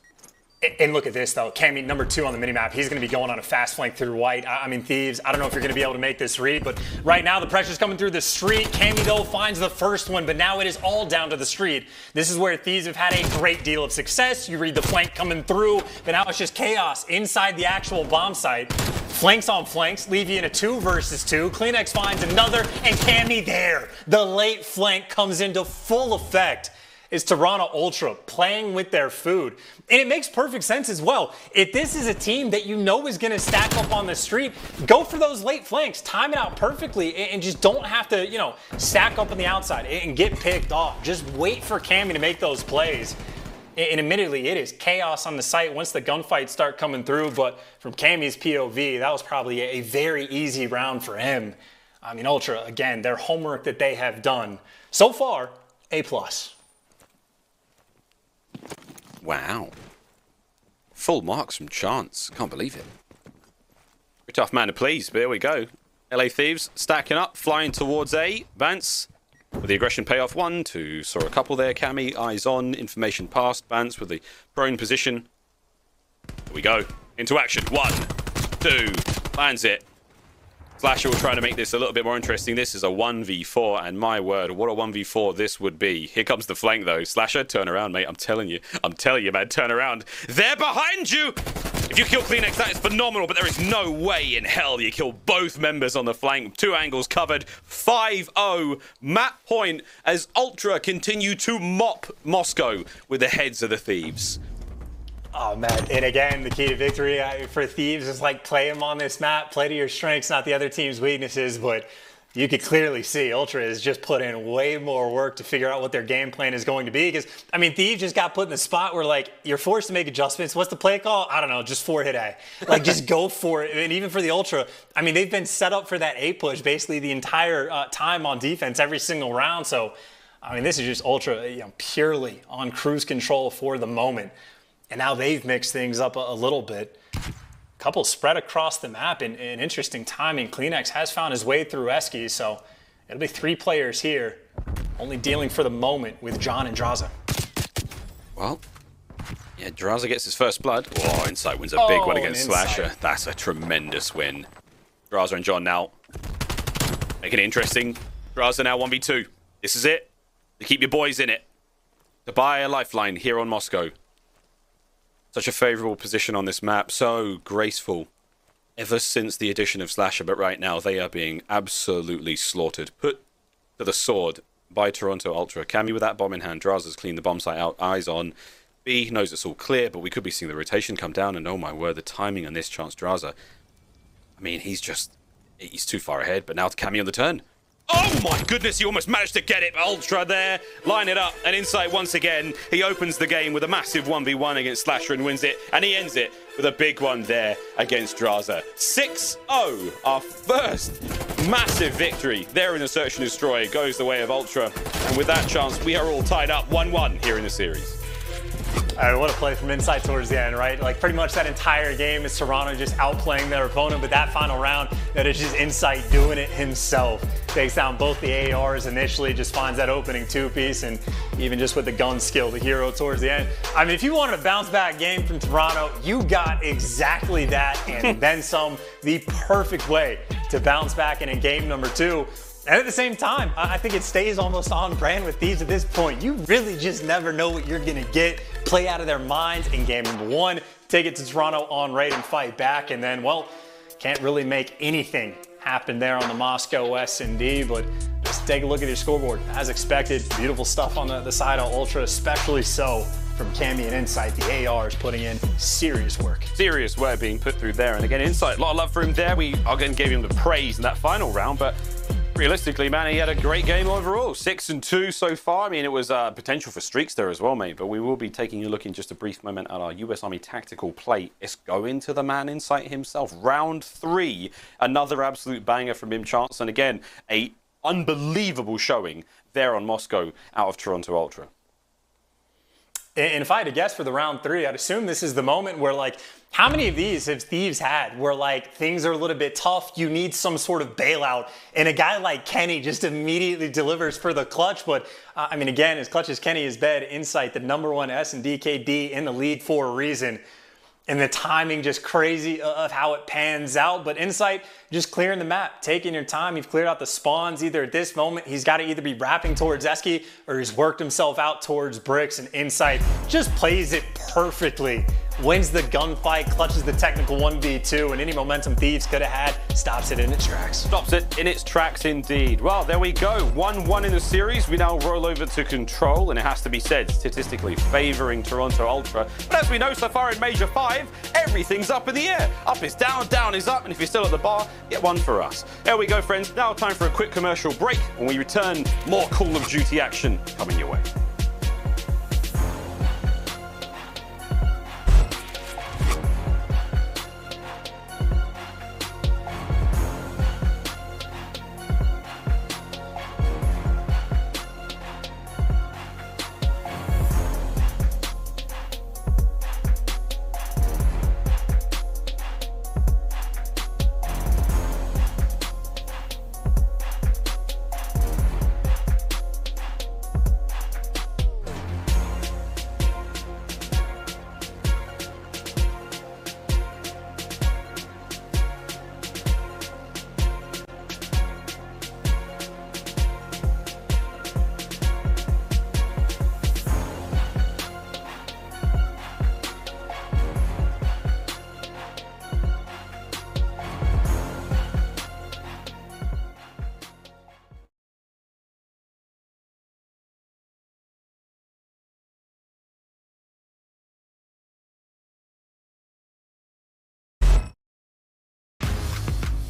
[SPEAKER 2] And look at this, though. Cammy, number 2 on the minimap. He's going to be going on a fast flank through white. I mean, Thieves, I don't know if you're going to be able to make this read, but right now the pressure's coming through the street. Cammy, though, finds the first one, but now it is all down to the street. This is where Thieves have had a great deal of success. You read the flank coming through, but now it's just chaos inside the actual bomb site. Flanks on flanks, leave you in a 2 versus 2. CleanX finds another, and Cammy there. The late flank comes into full effect. Is Toronto Ultra playing with their food. And it makes perfect sense as well. If this is a team that you know is going to stack up on the street, go for those late flanks, time it out perfectly, and just don't have to, you know, stack up on the outside and get picked off. Just wait for Cammy to make those plays. And admittedly, it is chaos on the site once the gunfights start coming through, but from Cammy's POV, that was probably a very easy round for him. I mean, Ultra, again, their homework that they have done so far, A+.
[SPEAKER 1] Wow. Full marks from Chance. Can't believe it. Pretty tough man to please, but here we go. LA Thieves stacking up, flying towards A. Vance with the aggression payoff. 1, 2. Saw a couple there. Cammy, eyes on. Information passed. Vance with the prone position. Here we go. Into action. 1, 2. Lands it. Slasher will try to make this a little bit more interesting. This is a 1v4, and my word, what a 1v4 this would be. Here comes the flank, though. Slasher, turn around, mate. I'm telling you, man, turn around. They're behind you! If you kill CleanX, that is phenomenal, but there is no way in hell you kill both members on the flank. 2 angles covered. 5-0. Map point as Ultra continue to mop Moscow with the heads of the Thieves.
[SPEAKER 2] Oh, man. And again, the key to victory for Thieves is like play them on this map, play to your strengths, not the other team's weaknesses. But you could clearly see Ultra has just put in way more work to figure out what their game plan is going to be. Because, I mean, Thieves just got put in the spot where, like, you're forced to make adjustments. What's the play call? I don't know, just 4-hit A. Like, just go for it. And even for the Ultra, I mean, they've been set up for that A push basically the entire time on defense, every single round. So, I mean, this is just Ultra, you know, purely on cruise control for the moment. And now they've mixed things up a little bit. Couple spread across the map in interesting timing. CleanX has found his way through Eskies, so it'll be 3 players here, only dealing for the moment with John and Drazah.
[SPEAKER 1] Well, yeah, Drazah gets his first blood. Oh, Insight wins a big one against Slasher. That's a tremendous win. Drazah and John now making it interesting. Drazah now 1v2. This is it. To keep your boys in it. To buy a lifeline here on Moscow. Such a favourable position on this map, so graceful ever since the addition of Slasher, but right now they are being absolutely slaughtered. Put to the sword by Toronto Ultra. Cammy with that bomb in hand. Drazah's cleaned the bomb site out, eyes on. B knows it's all clear, but we could be seeing the rotation come down, and oh my word, the timing on this Chance Drazah. I mean, he's too far ahead, but now to Cammy on the turn. Oh my goodness, he almost managed to get it. Ultra there, line it up, and Insight once again. He opens the game with a massive 1v1 against Slasher and wins it, and he ends it with a big one there against Drazah. 6-0, our first massive victory there in the Search and Destroy goes the way of Ultra, and with that Chance, we are all tied up 1-1 here in the series.
[SPEAKER 2] What a play from Insight towards the end, right? Like pretty much that entire game is Toronto just outplaying their opponent, but that final round, that is just Insight doing it himself. Takes down both the ARs initially, just finds that opening 2-piece, and even just with the gun skill, the hero towards the end. I mean, if you wanted a bounce back game from Toronto, you got exactly that and then some, the perfect way to bounce back in game number 2. And at the same time, I think it stays almost on brand with Thieves at this point. You really just never know what you're going to get. Play out of their minds in game number 1, take it to Toronto on raid and fight back, and then, well, can't really make anything happen there on the Moscow S&D, but just take a look at your scoreboard. As expected, beautiful stuff on the side of Ultra, especially so from Cammy and Insight. The AR is putting in serious work.
[SPEAKER 1] Serious work being put through there. And again, Insight, a lot of love for him there. We again gave him the praise in that final round, but realistically, man, he had a great game overall. 6-2 so far. I mean, it was potential for streaks there as well, mate. But we will be taking a look in just a brief moment at our US Army tactical play. It's going to the man Insight himself. Round 3, another absolute banger from him, Chance. And again, a unbelievable showing there on Moscow out of Toronto Ultra.
[SPEAKER 2] And if I had to guess for the round 3, I'd assume this is the moment where, like, how many of these have Thieves had where, like, things are a little bit tough, you need some sort of bailout, and a guy like Kenny just immediately delivers for the clutch? But, I mean, again, as clutch as Kenny is bed, Insight, the #1 S&D KD in the league for a reason. And the timing just crazy of how it pans out. But Insight just clearing the map, taking your time. You've cleared out the spawns. Either at this moment, he's got to either be wrapping towards Esky or he's worked himself out towards Bricks. And Insight just plays it perfectly. Wins the gunfight, clutches the technical 1v2, and any momentum Thieves could have had, stops it in its tracks.
[SPEAKER 1] Stops it in its tracks indeed. Well, there we go. 1-1 in the series. We now roll over to Control, and it has to be said, statistically favoring Toronto Ultra. But as we know so far in Major 5, everything's up in the air. Up is down, down is up, and if you're still at the bar, get one for us. There we go, friends. Now time for a quick commercial break. When we return, more Call of Duty action coming your way.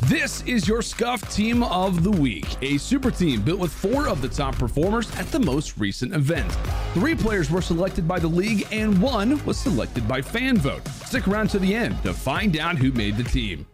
[SPEAKER 10] This is your Scuff Team of the Week, a super team built with 4 of the top performers at the most recent event. 3 players were selected by the league and 1 was selected by fan vote. Stick around to the end to find out who made the team.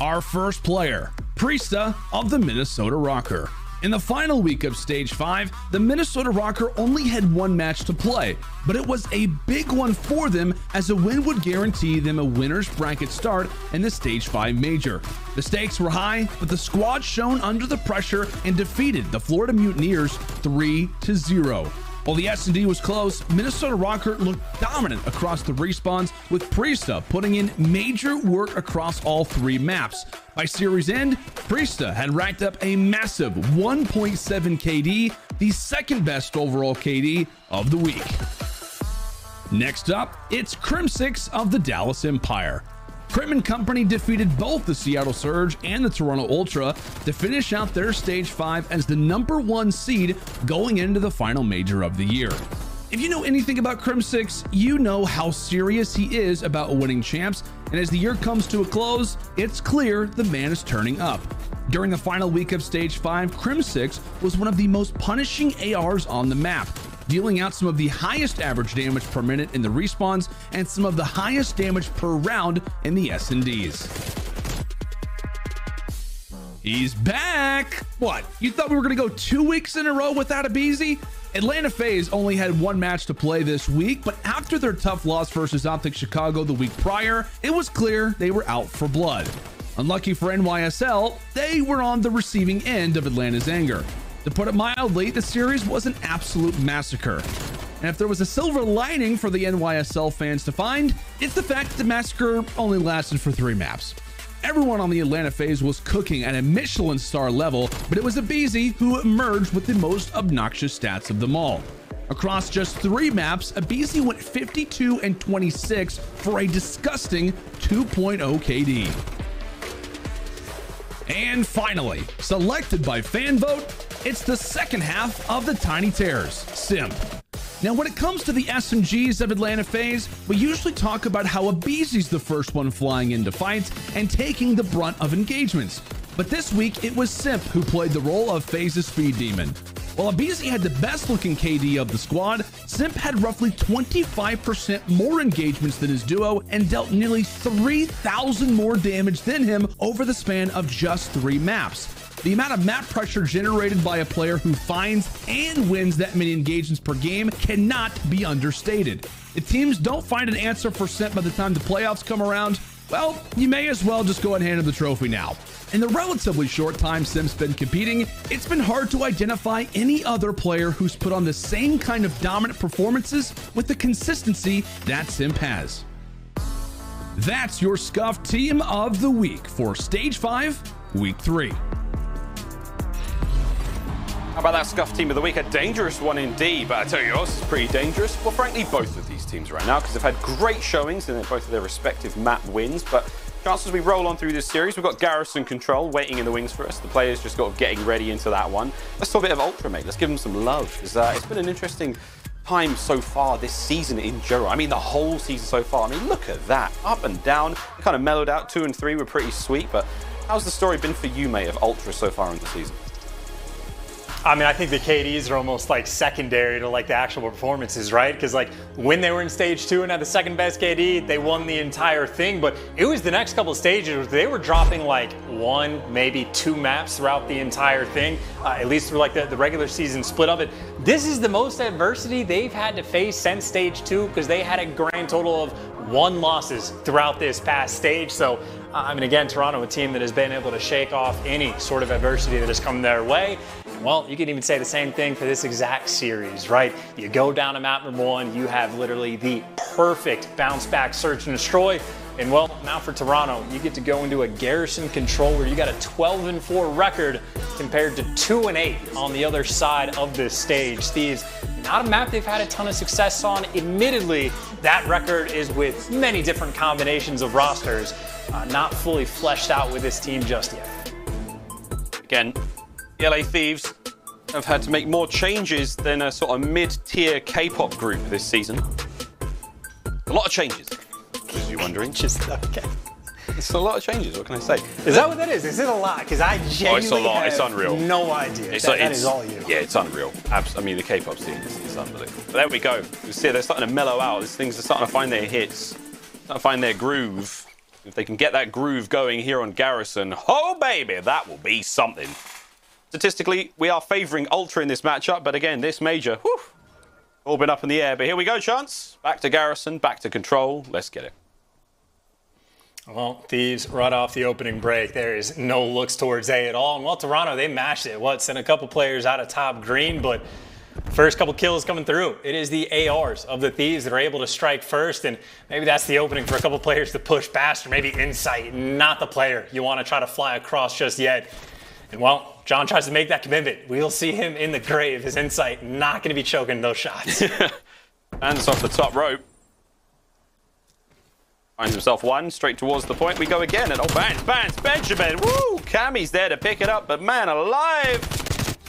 [SPEAKER 10] Our first player, Priestahh of the Minnesota Røkkr. In the final week of Stage 5, the Minnesota Røkkr only had 1 match to play, but it was a big one for them as a win would guarantee them a winner's bracket start in the Stage 5 major. The stakes were high, but the squad shone under the pressure and defeated the Florida Mutineers 3-0. While the S&D was close, Minnesota Røkkr looked dominant across the respawns, with Priestahh putting in major work across all 3 maps. By series end, Priestahh had racked up a massive 1.7 KD, the second best overall KD of the week. Next up, it's Crimsix of the Dallas Empire. Crim and company defeated both the Seattle Surge and the Toronto Ultra to finish out their Stage 5 as the #1 seed going into the final major of the year. If you know anything about Crimsix, you know how serious he is about winning champs, and as the year comes to a close, it's clear the man is turning up. During the final week of Stage 5, Crimsix was one of the most punishing ARs on the map, dealing out some of the highest average damage per minute in the respawns and some of the highest damage per round in the S&Ds. He's back! What, you thought we were gonna go 2 weeks in a row without aBeZy? Atlanta FaZe only had 1 match to play this week, but after their tough loss versus OpTic Chicago the week prior, it was clear they were out for blood. Unlucky for NYSL, they were on the receiving end of Atlanta's anger. To put it mildly, the series was an absolute massacre. And if there was a silver lining for the NYSL fans to find, it's the fact that the massacre only lasted for 3 maps. Everyone on the Atlanta FaZe was cooking at a Michelin star level, but it was aBeZy who emerged with the most obnoxious stats of them all. Across just 3 maps, aBeZy went 52 and 26 for a disgusting 2.0 KD. And finally, selected by fan vote, it's the second half of the Tiny Terrors, Simp. Now, when it comes to the SMGs of Atlanta FaZe, we usually talk about how aBeZy's the first one flying into fights and taking the brunt of engagements. But this week, it was Simp who played the role of FaZe's speed demon. While aBeZy had the best looking KD of the squad, Simp had roughly 25% more engagements than his duo and dealt nearly 3,000 more damage than him over the span of just 3 maps. The amount of map pressure generated by a player who finds and wins that many engagements per game cannot be understated. If teams don't find an answer for Simp by the time the playoffs come around, well, you may as well just go and hand him the trophy now. In the relatively short time Simp's been competing, it's been hard to identify any other player who's put on the same kind of dominant performances with the consistency that Simp has. That's your Scuff Team of the Week for Stage 5, Week 3.
[SPEAKER 1] How about that Scuff Team of the Week? A dangerous one indeed, but I tell you what else is pretty dangerous. Well, frankly, both of these teams right now, because they've had great showings in both of their respective map wins, but chances we roll on through this series, we've got Garrison Control waiting in the wings for us. The players just got getting ready into that one. Let's talk a bit of Ultra, mate. Let's give them some love, because it's been an interesting time so far this season in general. I mean, the whole season so far. I mean, look at that. Up and down. It kind of mellowed out. 2 and 3 were pretty sweet, but how's the story been for you, mate, of Ultra so far in the season?
[SPEAKER 2] I mean, I think the KDs are almost like secondary to like the actual performances, right? Because like when they were in stage 2 and had the second best KD, they won the entire thing. But it was the next couple of stages where they were dropping like 1, maybe 2 maps throughout the entire thing, at least through like the regular season split of it. This is the most adversity they've had to face since stage 2 because they had a grand total of 1 losses throughout this past stage. So, I mean, again, Toronto, a team that has been able to shake off any sort of adversity that has come their way. Well, you can even say the same thing for this exact series, right? You go down to map number 1, you have literally the perfect bounce back search and destroy. And well, now for Toronto, you get to go into a Garrison Control where you got a 12-4 record compared to 2-8 on the other side of this stage. Thieves, not a map they've had a ton of success on. Admittedly, that record is with many different combinations of rosters, not fully fleshed out with this team just yet.
[SPEAKER 1] Again, the LA Thieves have had to make more changes than a sort of mid-tier K-pop group this season. A lot of changes, as you're wondering.
[SPEAKER 2] Just okay.
[SPEAKER 1] It's a lot of changes, what can I say?
[SPEAKER 2] Is that what that is? Is it a lot? Because I genuinely
[SPEAKER 1] it's a lot. It's unreal.
[SPEAKER 2] No idea. That is all you.
[SPEAKER 1] Yeah, it's unreal. I mean, the K-pop scene is unbelievable. But there we go. You see, they're starting to mellow out. These things are starting to find their hits, starting to find their groove. If they can get that groove going here on Garrison, oh baby, that will be something. Statistically, we are favouring Ultra in this matchup, but again, this major, whew, all been up in the air. But here we go, Chance. Back to Garrison, back to Control. Let's get it.
[SPEAKER 2] Well, Thieves right off the opening break, there is no looks towards A at all. And well, Toronto, they mashed it. Sent a couple players out of top green, but first couple kills coming through. It is the ARs of the Thieves that are able to strike first, and maybe that's the opening for a couple players to push past, or maybe Insight, not the player you want to try to fly across just yet. And well, John tries to make that commitment. We'll see him in the grave. His Insight not going to be choking those shots.
[SPEAKER 1] Hands off the top rope. Finds himself one, straight towards the point. We go again, and oh, bans, Benjamin. Woo! Cammy's there to pick it up, but man alive.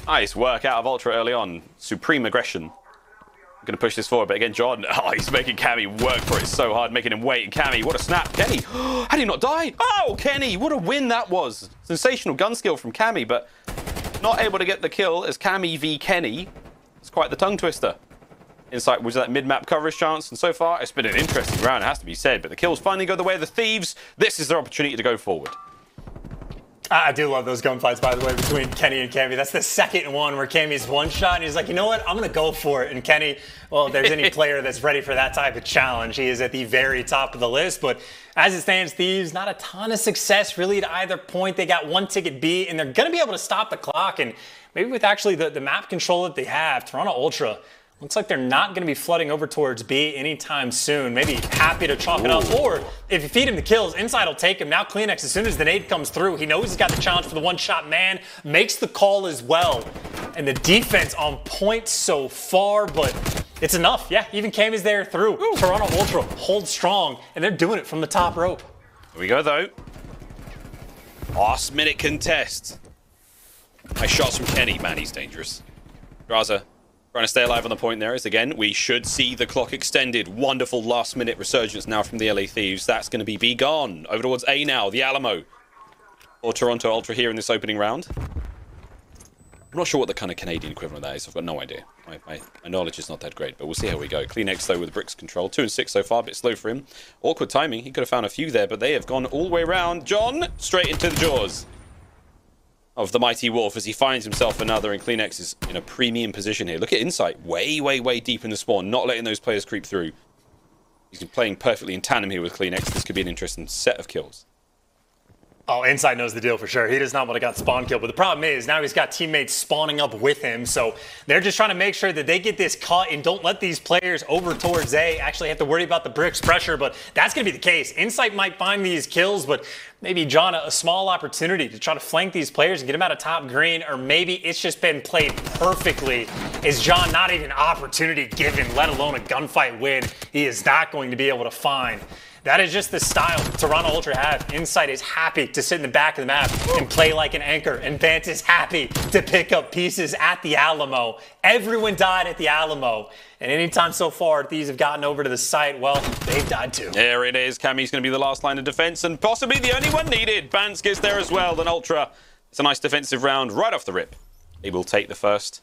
[SPEAKER 1] Nice work out of Ultra early on. Supreme aggression. I'm going to push this forward, but again, John, he's making Cammy work for it so hard, making him wait. And Cammy, what a snap. Kenny, had he not died? Oh, Kenny, what a win that was. Sensational gun skill from Cammy, but not able to get the kill as Cammy v Kenny. It's quite the tongue twister. Insight was that mid-map coverage chance, and so far, it's been an interesting round, it has to be said, but the kills finally go the way of the Thieves. This is their opportunity to go forward.
[SPEAKER 2] I do love those gunfights, by the way, between Kenny and Cammy. That's the second one where Cammy's one shot, and he's like, you know what? I'm going to go for it. And Kenny, well, if there's any player that's ready for that type of challenge, he is at the very top of the list. But as it stands, Thieves, not a ton of success really to either point. They got one ticket B, and they're going to be able to stop the clock. And maybe with actually the map control that they have, Toronto Ultra, looks like they're not going to be flooding over towards B anytime soon. Maybe happy to chalk it up. Or if you feed him the kills, Inside will take him. Now Cleanex, as soon as the nade comes through, he knows he's got the challenge for the one-shot man. Makes the call as well. And the defense on point so far, but it's enough. Yeah, even Cam is there through. Toronto Ultra holds strong, and they're doing it from the top rope.
[SPEAKER 1] Here we go, though. Last minute contest. Nice shots from Kenny. Man, he's dangerous. Drazah trying to stay alive on the point there. As again, we should see the clock extended. Wonderful last-minute resurgence now from the LA Thieves. That's going to be B gone. Over towards A now, the Alamo. Or Toronto Ultra here in this opening round. I'm not sure what the kind of Canadian equivalent of that is. I've got no idea. My knowledge is not that great, but we'll see how we go. CleanX, though, with Bricks control. 2 and 6 so far, a bit slow for him. Awkward timing. He could have found a few there, but they have gone all the way around. John, straight into the jaws of the Mighty Wolf as he finds himself another, and CleanX is in a premium position here. Look at Insight. Way, way, way deep in the spawn, not letting those players creep through. He's playing perfectly in tandem here with CleanX. This could be an interesting set of kills.
[SPEAKER 2] Oh, Insight knows the deal for sure. He does not want to get spawn kill, but the problem is now he's got teammates spawning up with him, so they're just trying to make sure that they get this cut and don't let these players over towards A actually have to worry about the Bricks pressure, but that's going to be the case. Insight might find these kills, but maybe John a small opportunity to try to flank these players and get them out of top green, or maybe it's just been played perfectly. Is John not even an opportunity given, let alone a gunfight win, he is not going to be able to find. That is just the style Toronto Ultra have. Insight is happy to sit in the back of the map and play like an anchor, and Vance is happy to pick up pieces at the Alamo. Everyone died at the Alamo, and anytime so far Thieves have gotten over to the site, well, they've died too.
[SPEAKER 1] There it is. Cammy's going to be the last line of defense, and possibly the only one needed. Vance gets there as well, then Ultra. It's a nice defensive round right off the rip. He will take the first.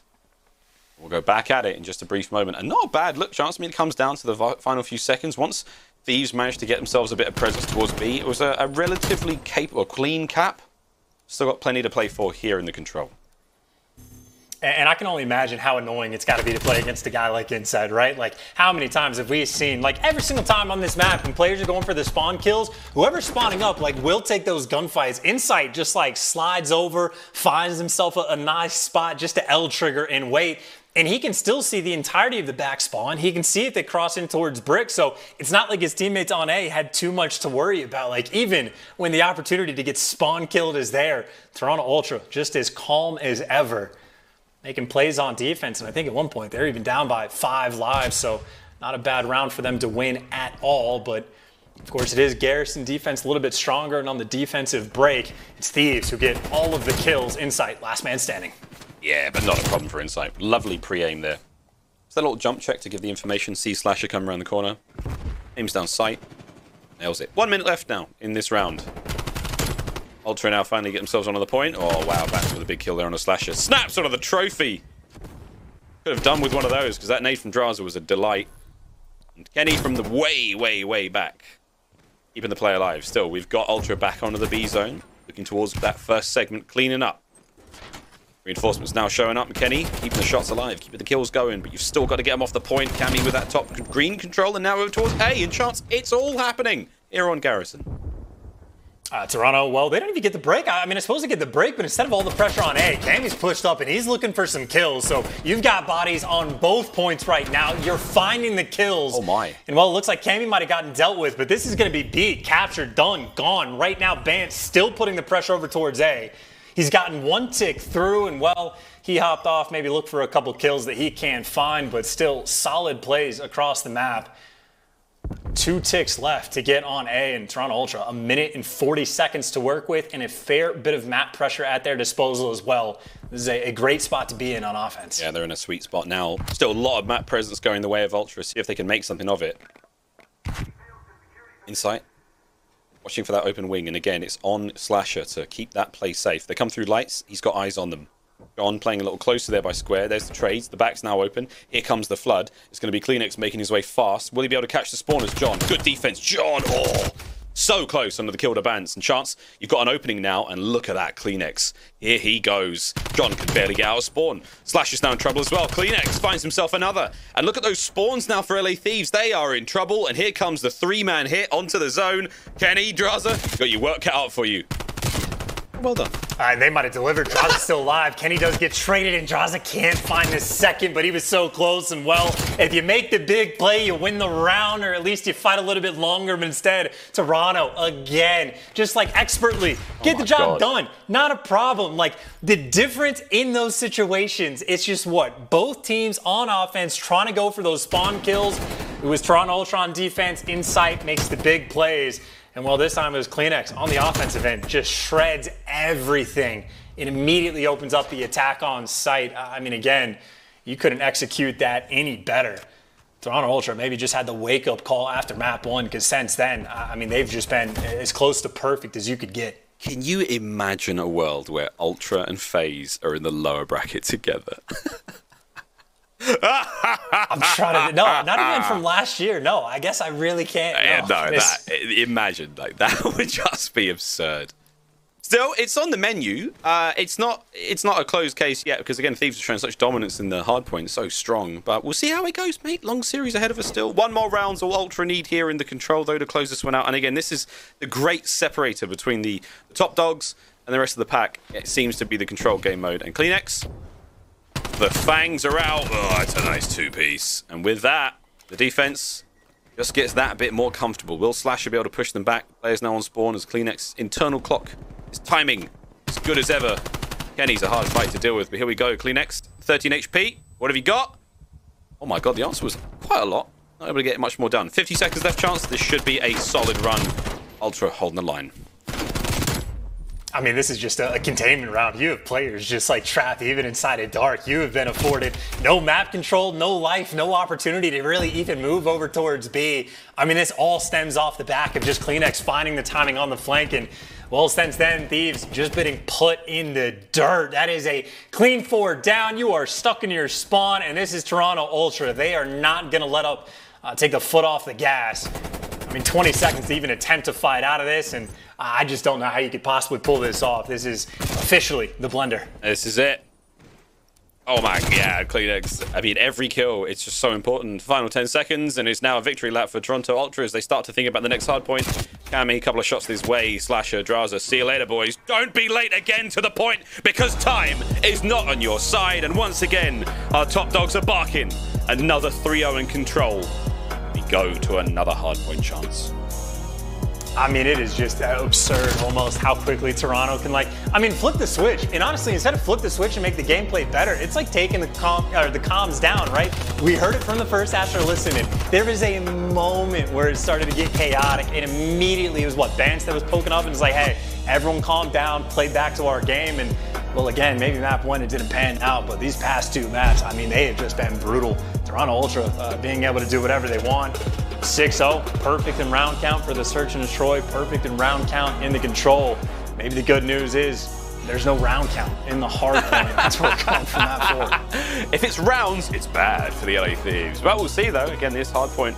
[SPEAKER 1] We'll go back at it in just a brief moment, and not a bad look chance. I mean, it comes down to the final few seconds. Once Thieves managed to get themselves a bit of presence towards B, it was a relatively capable, clean cap. Still got plenty to play for here in the control.
[SPEAKER 2] And I can only imagine how annoying it's got to be to play against a guy like Inside, right? Like, how many times have we seen, like, every single time on this map when players are going for the spawn kills, whoever's spawning up, like, will take those gunfights. Insight just, like, slides over, finds himself a nice spot just to L trigger and wait. And he can still see the entirety of the back spawn. He can see if they cross in towards Brick. So it's not like his teammates on A had too much to worry about. Like, even when the opportunity to get spawn killed is there, Toronto Ultra just as calm as ever, making plays on defense. And I think at one point they're even down by 5 lives. So not a bad round for them to win at all. But of course it is Garrison defense a little bit stronger. And on the defensive break, it's Thieves who get all of the kills. Insight, last man standing.
[SPEAKER 1] Yeah, but not a problem for Insight. Lovely pre-aim there. It's that little jump check to give the information. Sees Slasher come around the corner. Aims down sight. Nails it. 1 minute left now in this round. Ultra now finally get themselves onto the point. Oh, wow. Back with a big kill there on a Slasher. Snaps onto the trophy. Could have done with one of those, because that nade from Drazah was a delight. And Kenny from the way, way, way back. Keeping the play alive. Still, we've got Ultra back onto the B zone. Looking towards that first segment. Cleaning up. Reinforcements now showing up. Kenny keeping the shots alive, keeping the kills going, but you've still got to get them off the point. Cammy with that top green control, and now over towards A, and chance it's all happening here on Garrison.
[SPEAKER 2] Toronto, well, they don't even get the break. I mean, it's supposed to get the break, but instead of all the pressure on A, Cammy's pushed up, and he's looking for some kills. So you've got bodies on both points right now. You're finding the kills.
[SPEAKER 1] Oh, my.
[SPEAKER 2] And, well, it looks like Cammy might have gotten dealt with, but this is going to be beat, captured, done, gone. Right now, Bance still putting the pressure over towards A. He's gotten 1 tick through, and, well, he hopped off, maybe looked for a couple kills that he can't find, but still solid plays across the map. 2 ticks left to get on A, and Toronto Ultra, 1 minute and 40 seconds to work with, and a fair bit of map pressure at their disposal as well. This is a great spot to be in on offense.
[SPEAKER 1] Yeah, they're in a sweet spot now. Still a lot of map presence going the way of Ultra. See if they can make something of it. Insight. Watching for that open wing, and again, it's on Slasher to keep that play safe. They come through lights, he's got eyes on them. John playing a little closer there by Square. There's the trades, the back's now open. Here comes the flood. It's going to be CleanX making his way fast. Will he be able to catch the spawners? John, good defense. John, oh, so close under the kill to Bance. And Chance, you've got an opening now, and look at that, CleanX. Here he goes. John can barely get out of spawn. Slasher's now in trouble as well. CleanX finds himself another. And look at those spawns now for LA Thieves. They are in trouble, and here comes the 3-man hit onto the zone. Kenny, Drazah, got your work cut out for you. Well done.
[SPEAKER 2] All right, they might have delivered. Drazah's still alive. Kenny does get traded, and Drazah can't find the second, but he was so close. And, well, if you make the big play, you win the round, or at least you fight a little bit longer. But instead, Toronto, again, just like expertly, get the job done. Not a problem. Like, the difference in those situations, it's just what? Both teams on offense trying to go for those spawn kills. It was Toronto Ultra on defense. Insight makes the big plays. And, well, this time it was CleanX on the offensive end, just shreds everything it immediately opens up the attack on site. I mean, again, you couldn't execute that any better. Toronto Ultra maybe just had the wake-up call after map 1, because since then, I mean, they've just been as close to perfect as you could get.
[SPEAKER 1] Can you imagine a world where Ultra and FaZe are in the lower bracket together?
[SPEAKER 2] I'm trying to... No, not even from last year. No, I guess I really can't. No,
[SPEAKER 1] imagine, like, that would just be absurd. Still, it's on the menu. It's not a closed case yet, because again, Thieves are showing such dominance in the hardpoint, so strong. But we'll see how it goes, mate. Long series ahead of us still. One more round's all Ultra need here in the control, though, to close this one out. And again, this is the great separator between the top dogs and the rest of the pack. It seems to be the control game mode. And CleanX, the fangs are out. Oh, it's a nice two-piece. And with that, the defense just gets that bit more comfortable. Will Slasher be able to push them back? Players now on spawn as CleanX internal clock. His timing as good as ever. Kenny's a hard fight to deal with, but here we go. CleanX, 13 HP. What have you got? Oh my god, the answer was quite a lot. Not able to get much more done. 50 seconds left chance. This should be a solid run. Ultra holding the line.
[SPEAKER 2] I mean, this is just a containment round. You have players just like trapped even inside a dark. You have been afforded no map control, no life, no opportunity to really even move over towards B. I mean, this all stems off the back of just CleanX finding the timing on the flank. And well, since then, Thieves just getting put in the dirt. That is a clean 4 down. You are stuck in your spawn, and this is Toronto Ultra. They are not going to let up, take the foot off the gas. I mean, 20 seconds to even attempt to fight out of this, and I just don't know how you could possibly pull this off. This is officially the blender.
[SPEAKER 1] This is it. Oh my god, CleanX. I mean, every kill, it's just so important. Final 10 seconds, and it's now a victory lap for Toronto Ultra as they start to think about the next hard point. Cammy, a couple of shots this way. Slasher, Drazah, see you later, boys. Don't be late again to the point, because time is not on your side. And once again, our top dogs are barking. Another 3-0 in control. We go to another hard point chance.
[SPEAKER 2] I mean, it is just absurd almost how quickly Toronto can, like, I mean, flip the switch. And honestly, instead of flip the switch and make the gameplay better, it's like taking the comms down, right? We heard it from the first after listening. There was a moment where it started to get chaotic, and immediately it was what, Vance that was poking up and was like, hey, everyone calm down, play back to our game. And well, again, maybe map 1 it didn't pan out, but these past 2 maps, I mean, they have just been brutal. Toronto Ultra being able to do whatever they want. 6-0, perfect in round count for the search and destroy, perfect in round count in the control. Maybe the good news is there's no round count in the hard point. That's where we're going from that forward.
[SPEAKER 1] If it's rounds, it's bad for the LA Thieves. But we'll see, though. Again, this hard point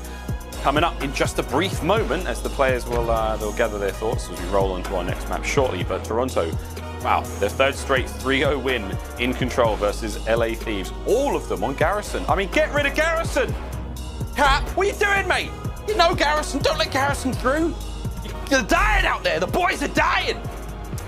[SPEAKER 1] coming up in just a brief moment as the players will they'll gather their thoughts as we roll on to our next map shortly. But Toronto, wow, their 3rd straight 3-0 win in control versus LA Thieves. All of them on Garrison. I mean, get rid of Garrison! Cap, what are you doing, mate? You know Garrison, don't let Garrison through. You're dying out there, the boys are dying.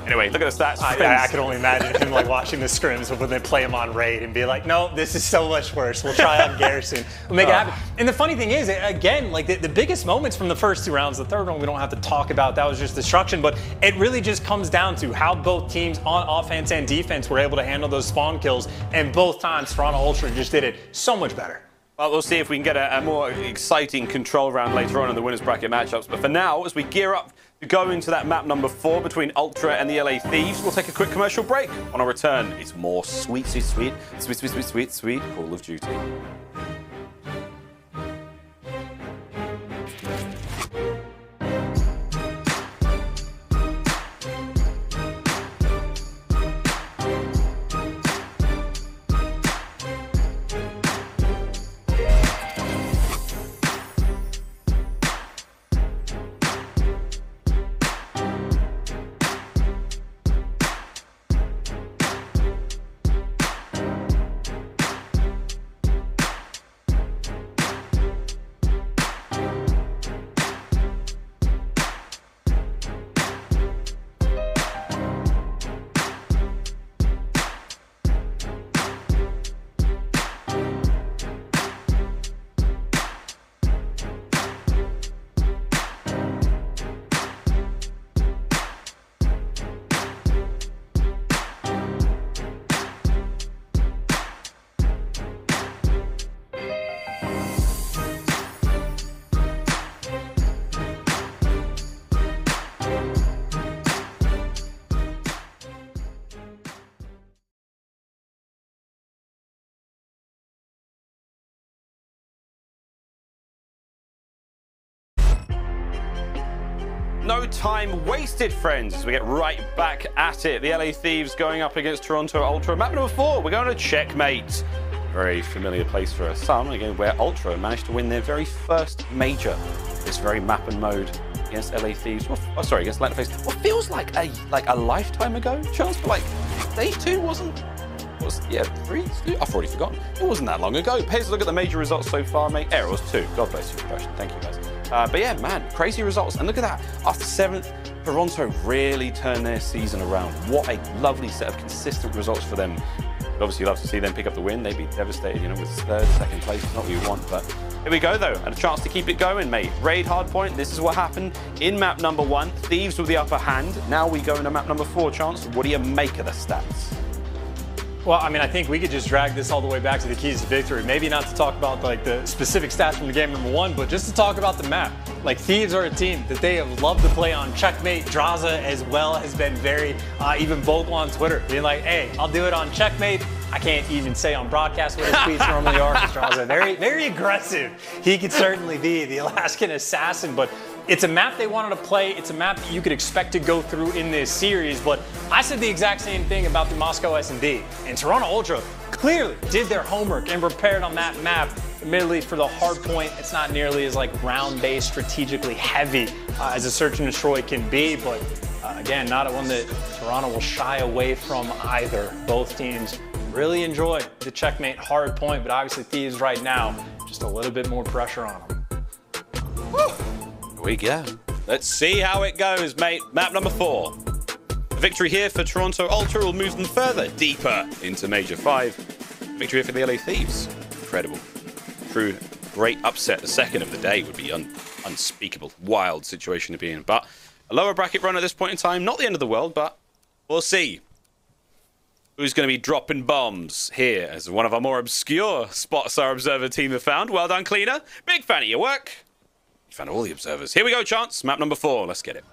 [SPEAKER 1] Anyway, look at the stats.
[SPEAKER 2] I can only imagine him like watching the scrims when they play him on raid and be like, no, this is so much worse. We'll try on Garrison. We'll make it happen. And the funny thing is, again, like the biggest moments from the first 2 rounds, the 3rd one we don't have to talk about, that was just destruction, but it really just comes down to how both teams on offense and defense were able to handle those spawn kills, and both times Toronto Ultra just did it so much better.
[SPEAKER 1] Well, we'll see if we can get a more exciting control round later on in the winners bracket matchups. But for now, as we gear up to go into that map number 4 between Ultra and the LA Thieves, we'll take a quick commercial break. On our return, it's more sweet Call of Duty. No time wasted, friends, as we get right back at it. The LA Thieves going up against Toronto Ultra. Map number 4, we're going to Checkmate. Very familiar place for some, again, where Ultra managed to win their very first major. This very map and mode against LA Thieves. Oh, sorry, against Atlanta FaZe. What feels like a lifetime ago, Chance, but like Stage 2 wasn't. Yeah, 3? I've already forgotten. It wasn't that long ago. Here's a look at the major results so far, mate. It was 2. God bless you, impression. Thank you, guys. But yeah, man, crazy results. And look at that. After 7th, Toronto really turned their season around. What a lovely set of consistent results for them. I'd obviously love to see them pick up the win. They'd be devastated, you know, with 3rd, 2nd place. Not what you want, but here we go, though. And a chance to keep it going, mate. Raid hardpoint. This is what happened in map number 1. Thieves with the upper hand. Now we go into map number 4, Chance. What do you make of the stats?
[SPEAKER 2] Well, I mean, I think we could just drag this all the way back to the keys to victory. Maybe not to talk about like the specific stats from the game number 1, but just to talk about the map. Like, Thieves are a team that they have loved to play on Checkmate. Drazah as well has been very even vocal on Twitter, being like, hey, I'll do it on Checkmate. I can't even say on broadcast what his tweets normally are, because Drazah very, very aggressive. He could certainly be the Alaskan assassin, but it's a map they wanted to play. It's a map that you could expect to go through in this series, but I said the exact same thing about the Moscow S&D. And Toronto Ultra clearly did their homework and prepared on that map. Admittedly, for the hard point, it's not nearly as like round-based, strategically heavy as a search and destroy can be, but again, not one that Toronto will shy away from either. Both teams really enjoy the Checkmate hard point, but obviously Thieves right now, just a little bit more pressure on them.
[SPEAKER 1] Woo! Here we go. Let's see how it goes, mate. Map number 4. A victory here for Toronto Ultra will move them further, deeper into Major 5. Victory here for the LA Thieves. Incredible. True great upset. The second of the day would be unspeakable. Wild situation to be in. But a lower bracket run at this point in time. Not the end of the world, but we'll see who's going to be dropping bombs here as one of our more obscure spots our Observer team have found. Well done, Cleaner. Big fan of your work. You found all the Observers. Here we go, Chance. Map number 4. Let's get it.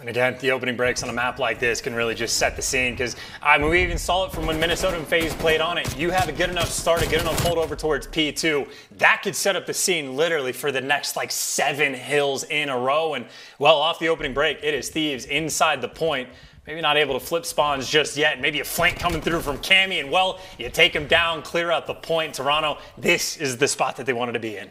[SPEAKER 2] And again, the opening breaks on a map like this can really just set the scene, because I mean, we even saw it from when Minnesota and FaZe played on it. You have a good enough start, a good enough hold over towards P2. That could set up the scene literally for the next like 7 hills in a row. And well, off the opening break, it is Thieves inside the point. Maybe not able to flip spawns just yet. Maybe a flank coming through from Cammy, and well, you take him down, clear out the point. Toronto, this is the spot that they wanted to be in.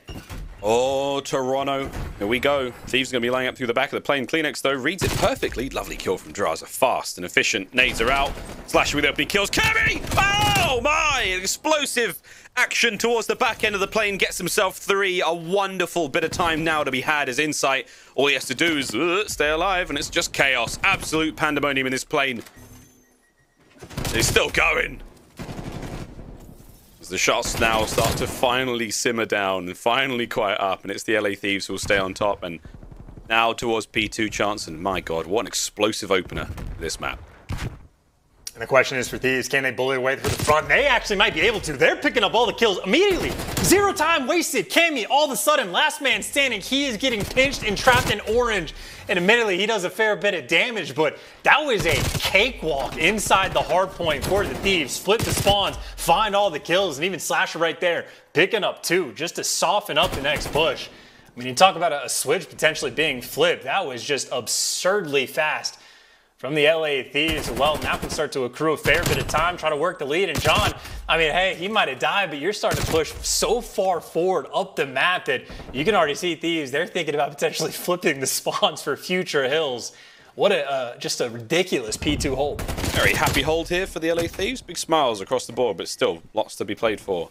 [SPEAKER 1] Oh, Toronto. Here we go. Thieves going to be laying up through the back of the plane. Cleanx, though, reads it perfectly. Lovely kill from Drazah. Fast and efficient. Nades are out. Slashy with opening kills. Cammy! Oh, my! An explosive action towards the back end of the plane. Gets himself 3. A wonderful bit of time now to be had as Insight. All he has to do is stay alive, and it's just chaos. Absolute pandemonium in this plane. He's still going. As the shots now start to finally simmer down and finally quiet up, and it's the LA Thieves who will stay on top. And now towards P2 Chance, and my God, what an explosive opener this map.
[SPEAKER 2] And the question is for Thieves, can they bully their way through the front? They actually might be able to. They're picking up all the kills immediately. 0 time wasted. Cammy, all of a sudden, last man standing. He is getting pinched and trapped in orange. And admittedly, he does a fair bit of damage, but that was a cakewalk inside the hard point for the Thieves. Flip the spawns, find all the kills, and even Slasher right there, picking up 2 just to soften up the next push. I mean, you talk about a switch potentially being flipped. That was just absurdly fast from the LA Thieves. Well, now can start to accrue a fair bit of time, try to work the lead. And John, I mean, hey, he might have died, but you're starting to push so far forward up the map that you can already see Thieves. They're thinking about potentially flipping the spawns for future hills. What a just a ridiculous P2 hold.
[SPEAKER 1] Very happy hold here for the LA Thieves. Big smiles across the board, but still lots to be played for.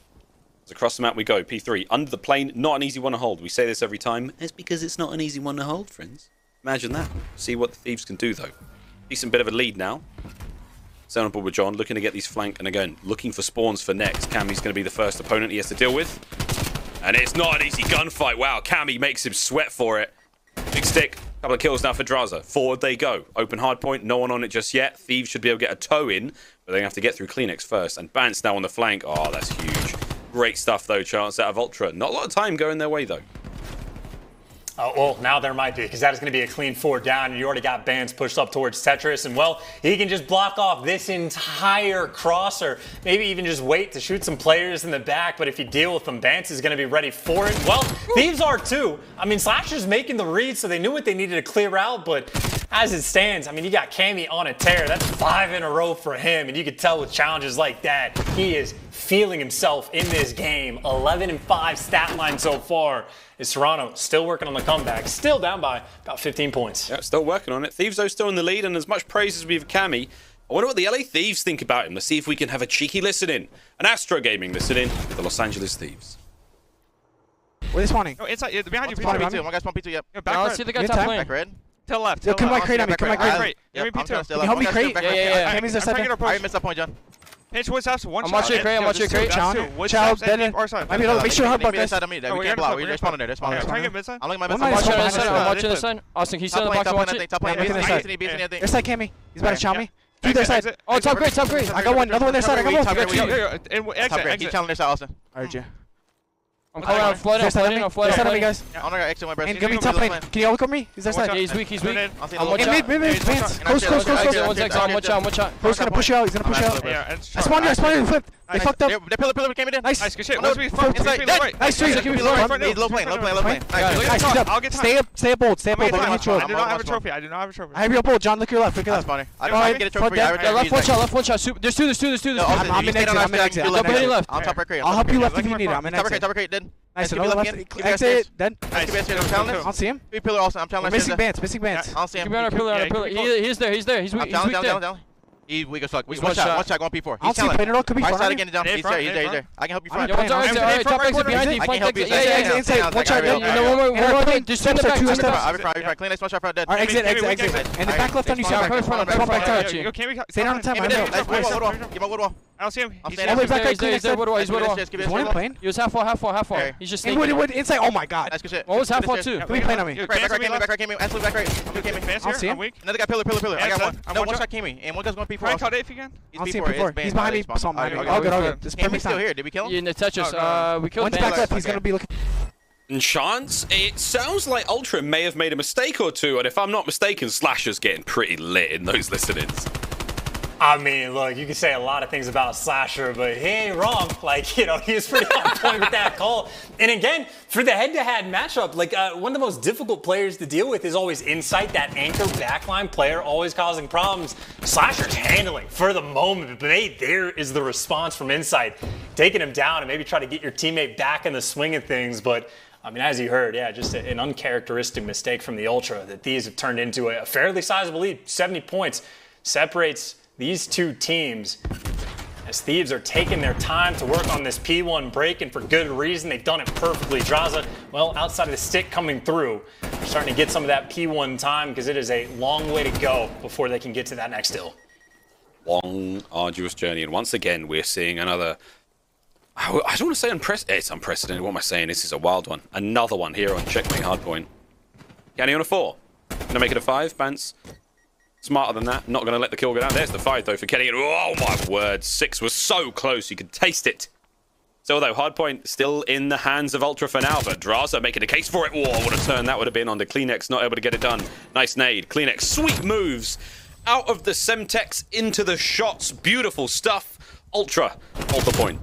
[SPEAKER 1] As across the map we go. P3 under the plane, not an easy one to hold. We say this every time. It's because it's not an easy one to hold, friends. Imagine that. See what the Thieves can do, though. Decent bit of a lead now. Staying on board with John, looking to get these flanked, and again, looking for spawns for next. Cammy's going to be the first opponent he has to deal with. And it's not an easy gunfight. Wow, Cammy makes him sweat for it. Big stick. Couple of kills now for Drazah. Forward they go. Open hard point. No one on it just yet. Thieves should be able to get a toe in, but they have to get through Cleanx first. And Bance now on the flank. Oh, that's huge. Great stuff, though, Chance out of Ultra. Not a lot of time going their way, though.
[SPEAKER 2] Well, now there might be, because that is going to be a clean 4 down, and you already got Bans pushed up towards Tetris, and well, he can just block off this entire cross, or maybe even just wait to shoot some players in the back, but if you deal with them, Bans is going to be ready for it. Well, Thieves are too. I mean, Slasher's making the read, so they knew what they needed to clear out, but as it stands, I mean, you got Cammy on a tear. That's 5 in a row for him, and you can tell with challenges like that, he is feeling himself in this game. 11-5 stat line so far. Is Toronto still working on the comeback, still down by about 15 points.
[SPEAKER 1] Yeah, still working on it. Thieves, though, still in the lead, and as much praise as we have Cammy, I wonder what the LA Thieves think about him. Let's see if we can have a cheeky listen in. An Astro Gaming listen in with the Los Angeles Thieves.
[SPEAKER 5] Where are they spawning?
[SPEAKER 11] No, inside, behind you.
[SPEAKER 5] P2.
[SPEAKER 7] One guy's spawn P2, yep.
[SPEAKER 11] Back
[SPEAKER 8] let's see the guy top lane.
[SPEAKER 7] Back red.
[SPEAKER 11] To the left.
[SPEAKER 5] Yo, come my crate on me. Come my crate.
[SPEAKER 11] Give me P2.
[SPEAKER 5] Can you help me crate?
[SPEAKER 8] Yeah.
[SPEAKER 5] Cammy's their side.
[SPEAKER 7] I missed that point, John.
[SPEAKER 11] Pinch Woods house, one
[SPEAKER 8] I'm
[SPEAKER 11] shot.
[SPEAKER 8] watching your crate, I'm watching your crate.
[SPEAKER 5] Chow, dead. Might be low. Make sure hard buck guys.
[SPEAKER 7] We can't block. They're spawning there. They're spawning there.
[SPEAKER 11] Try and get mid side.
[SPEAKER 7] I'm looking at my
[SPEAKER 5] One
[SPEAKER 7] mid
[SPEAKER 5] minus
[SPEAKER 7] side.
[SPEAKER 8] I'm watching this side. Austin, can you sit in the box and watch it?
[SPEAKER 7] Top lane.
[SPEAKER 5] Their side Cammy. He's about to chow me. Through their side.
[SPEAKER 8] Oh, top great.
[SPEAKER 5] I got one. Another one their side. I got
[SPEAKER 7] Top
[SPEAKER 5] one.
[SPEAKER 7] grade.
[SPEAKER 11] Exit.
[SPEAKER 7] Keep challenging their side, Austin.
[SPEAKER 5] Alright, Jay.
[SPEAKER 8] I'm calling out flooding. I'm flooding,
[SPEAKER 5] guys.
[SPEAKER 7] I'm gonna exit my breast.
[SPEAKER 5] And give me top lane. Can you all come me? He's their side.
[SPEAKER 8] Yeah, he's weak.
[SPEAKER 7] I'm
[SPEAKER 5] Mid. Close.
[SPEAKER 8] One second, watch out.
[SPEAKER 5] Bro's gonna push you out. He's gonna push you out.
[SPEAKER 11] Yeah,
[SPEAKER 5] I spawned you. Flipped. They fucked up.
[SPEAKER 7] They pillar came in.
[SPEAKER 5] Nice.
[SPEAKER 11] Good shit. Once we front,
[SPEAKER 5] Nice three.
[SPEAKER 7] Low plane.
[SPEAKER 5] Nice. He's up. Stay bold.
[SPEAKER 11] I do not have a trophy.
[SPEAKER 5] I have real bold. John, look your left.
[SPEAKER 7] I don't get a trophy.
[SPEAKER 8] Left one shot. There's two.
[SPEAKER 5] I'm in exit.
[SPEAKER 8] Left.
[SPEAKER 7] I'm top right crate.
[SPEAKER 5] I'll help you left if you need it. I'm in exit.
[SPEAKER 7] Top right crate, dead.
[SPEAKER 5] Nice. Another left. Exit. Dead.
[SPEAKER 7] I
[SPEAKER 5] don't see him.
[SPEAKER 7] Pillar also. I'm challenging.
[SPEAKER 5] Missing bands.
[SPEAKER 7] I don't see him.
[SPEAKER 8] Keep me on our pillar. He's there. He's weak.
[SPEAKER 7] Down. He's weak as fuck. One shot, going P4.
[SPEAKER 5] I don't see plane at all. Could be
[SPEAKER 7] right
[SPEAKER 5] front.
[SPEAKER 7] side again, down. He's there. I can help you front.
[SPEAKER 8] Alright, top exit behind you.
[SPEAKER 7] I can help you.
[SPEAKER 5] Yeah, inside. One shot.
[SPEAKER 8] One more. Just two in the back.
[SPEAKER 7] I'll be clean. Nice one shot front dead.
[SPEAKER 5] Alright, exit. And the back left on you. Stay down on time.
[SPEAKER 7] Give my wood wall.
[SPEAKER 11] I don't see him.
[SPEAKER 5] He's all the way back.
[SPEAKER 8] He's Woodwall.
[SPEAKER 5] He's one plane.
[SPEAKER 8] He was half wall. He's just sneaking.
[SPEAKER 5] Wood inside. Oh my god.
[SPEAKER 7] That's good shit.
[SPEAKER 8] What was half wall too?
[SPEAKER 5] Can we plane on me?
[SPEAKER 7] Back right came in. Absolutely back right.
[SPEAKER 5] I'll see him.
[SPEAKER 7] Another guy pillar. I got one. No, one shot came in. And one guy's going P4.
[SPEAKER 11] Try and cut it if you can.
[SPEAKER 5] I'll see him P4. He's behind me. All good. Just
[SPEAKER 7] Cammy's still here. Did we kill him?
[SPEAKER 8] In the Tetris. We killed
[SPEAKER 5] One's back left. He's gonna be looking.
[SPEAKER 1] And Chance, it sounds like Ultra may have made a mistake or two, and if I'm not mistaken, Slasher's getting pretty lit in those listenings.
[SPEAKER 2] I mean, look, you can say a lot of things about Slasher, but he ain't wrong. Like, he was pretty on point with that call. And again, for the head-to-head matchup, like, one of the most difficult players to deal with is always Insight, that anchor backline player, always causing problems. Slasher's handling for the moment, but there is the response from Insight, taking him down and maybe try to get your teammate back in the swing of things, but I mean, as you heard, yeah, just an uncharacteristic mistake from the Ultra that these have turned into a fairly sizable lead. 70 points separates these two teams as Thieves are taking their time to work on this P1 break, and for good reason. They've done it perfectly. Drazah, well, outside of the stick coming through, they're starting to get some of that P1 time because it is a long way to go before they can get to that next hill.
[SPEAKER 1] Long, arduous journey, and once again, we're seeing another... I don't want to say it's unprecedented. What am I saying? This is a wild one. Another one here on Checkmate Hardpoint. Kenny on a 4. Gonna make it a 5, Bance. Smarter than that. Not gonna let the kill go down. There's the 5 though for Kenny. Oh my word. 6 was so close. You could taste it. So although Hardpoint still in the hands of Ultra for now, but Drazah making a case for it. Whoa, what a turn that would have been on the Cleanex. Not able to get it done. Nice nade. Cleanex, sweet moves. Out of the Semtex into the shots. Beautiful stuff. Ultra, Ultra point.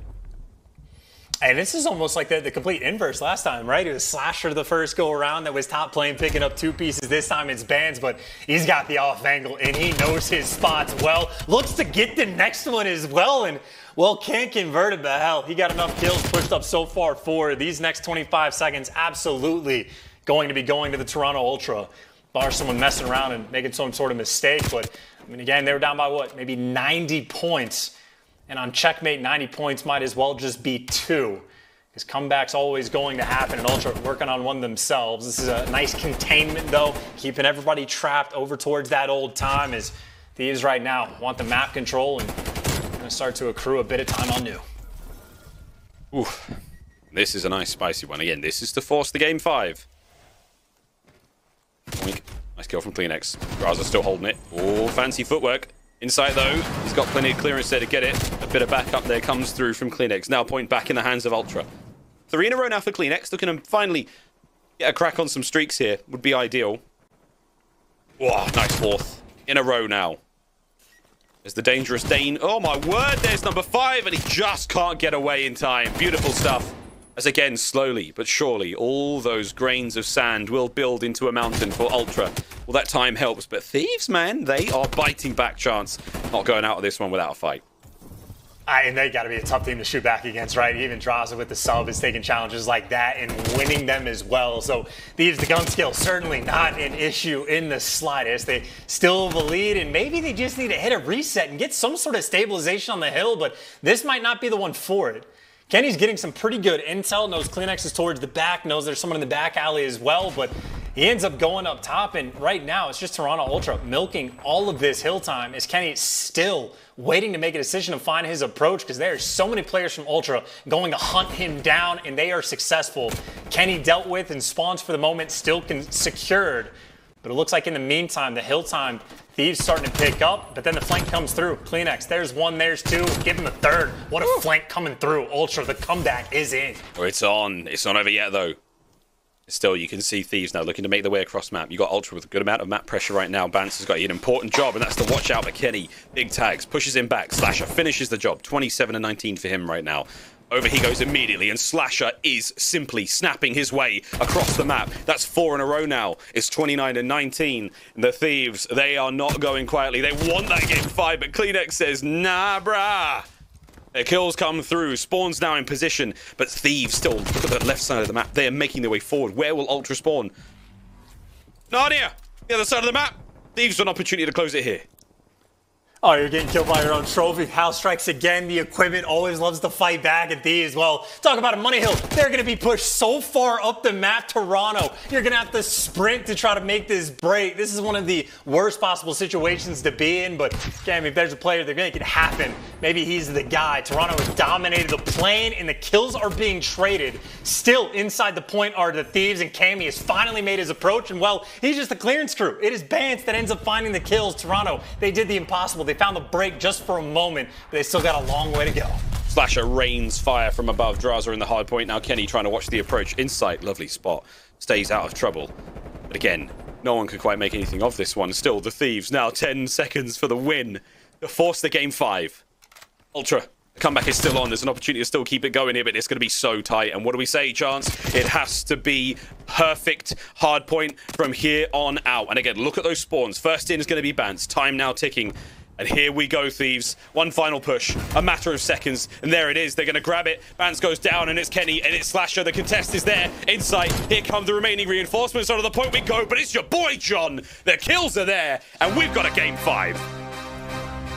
[SPEAKER 2] And this is almost like the complete inverse last time, right? It was Slasher the first go around that was top lane picking up 2 pieces. This time it's Bans, but he's got the off angle and he knows his spots well. Looks to get the next one as well, and well, can't convert it, but hell, he got enough kills pushed up so far forward. These next 25 seconds absolutely going to be going to the Toronto Ultra. Bar someone messing around and making some sort of mistake, but I mean, again, they were down by what? Maybe 90 points. And on Checkmate, 90 points might as well just be 2. Because comeback's always going to happen, and Ultra working on one themselves. This is a nice containment, though, keeping everybody trapped over towards that old time as Thieves right now want the map control and going to start to accrue a bit of time on new.
[SPEAKER 1] Oof. This is a nice spicy one. Again, this is to force the game 5. Oink. Nice kill from Cleanex. Drazah still holding it. Oh, fancy footwork. Inside though, he's got plenty of clearance there to get it. A bit of backup there comes through from Cleanex. Now point back in the hands of Ultra. 3 in a row now for Cleanex, looking to finally get a crack on some streaks here would be ideal. Whoa, nice fourth. In a row now. There's the dangerous Dane. Oh my word, there's number 5, and he just can't get away in time. Beautiful stuff. As again, slowly but surely, all those grains of sand will build into a mountain for Ultra. Well, that time helps, but Thieves, man, they are biting back chance. Not going out of this one without a fight.
[SPEAKER 2] And they got to be a tough team to shoot back against, right? Even Drazah with the sub is taking challenges like that and winning them as well. So Thieves, the gun skill, certainly not an issue in the slightest. They still have a lead, and maybe they just need to hit a reset and get some sort of stabilization on the hill, but this might not be the one for it. Kenny's getting some pretty good intel, knows CleanX is towards the back, knows there's someone in the back alley as well, but he ends up going up top, and right now it's just Toronto Ultra milking all of this hill time as Kenny is still waiting to make a decision to find his approach because there are so many players from Ultra going to hunt him down, and they are successful. Kenny dealt with and spawns for the moment still secured, but it looks like in the meantime, the hill time, Thieves starting to pick up, but then the flank comes through. CleanX, there's one, there's two, give him a third. What a flank coming through. Ultra, the comeback is in.
[SPEAKER 1] Oh, it's on. It's not over yet, though. Still, you can see Thieves now looking to make their way across map. You got Ultra with a good amount of map pressure right now. Bance has got an important job, and that's to watch out for Kenny. Big tags, pushes him back. Slasher finishes the job. 27 and 19 for him right now. Over he goes immediately, and Slasher is simply snapping his way across the map. That's 4 in a row now. It's 29 and 19. The Thieves, they are not going quietly. They want that game 5, but CleanX says, nah, brah. Their kills come through. Spawn's now in position, but Thieves still, look at the left side of the map. They are making their way forward. Where will Ultra spawn? Nadia, the other side of the map. Thieves an opportunity to close it here.
[SPEAKER 2] Oh, you're getting killed by your own trophy. Hal strikes again. The equipment always loves to fight back at Thieves. Well, talk about a money hill. They're going to be pushed so far up the map, Toronto. You're going to have to sprint to try to make this break. This is one of the worst possible situations to be in, but damn, if there's a player that can make it happen, maybe he's the guy. Toronto has dominated the plane, and the kills are being traded. Still inside the point are the Thieves, and Cammy has finally made his approach, and well, he's just the clearance crew. It is Bance that ends up finding the kills. Toronto, they did the impossible. They found the break just for a moment, but they still got a long way to go.
[SPEAKER 1] Slasher rains fire from above. Drazah in the hard point. Now Kenny trying to watch the approach. Insight, lovely spot. Stays out of trouble. But again, no one could quite make anything of this one. Still, the Thieves now 10 seconds for the win to force the game 5. Ultra, the comeback is still on. There's an opportunity to still keep it going here, but it's going to be so tight. And what do we say, Chance? It has to be perfect hard point from here on out. And again, look at those spawns. First in is going to be Bance. Time now ticking. And here we go, Thieves. One final push, a matter of seconds, and there it is. They're going to grab it. Bance goes down, and it's Kenny, and it's Slasher. The contest is there. Insight. Here come the remaining reinforcements. On the point we go, but it's your boy, John. The kills are there, and we've got a game 5.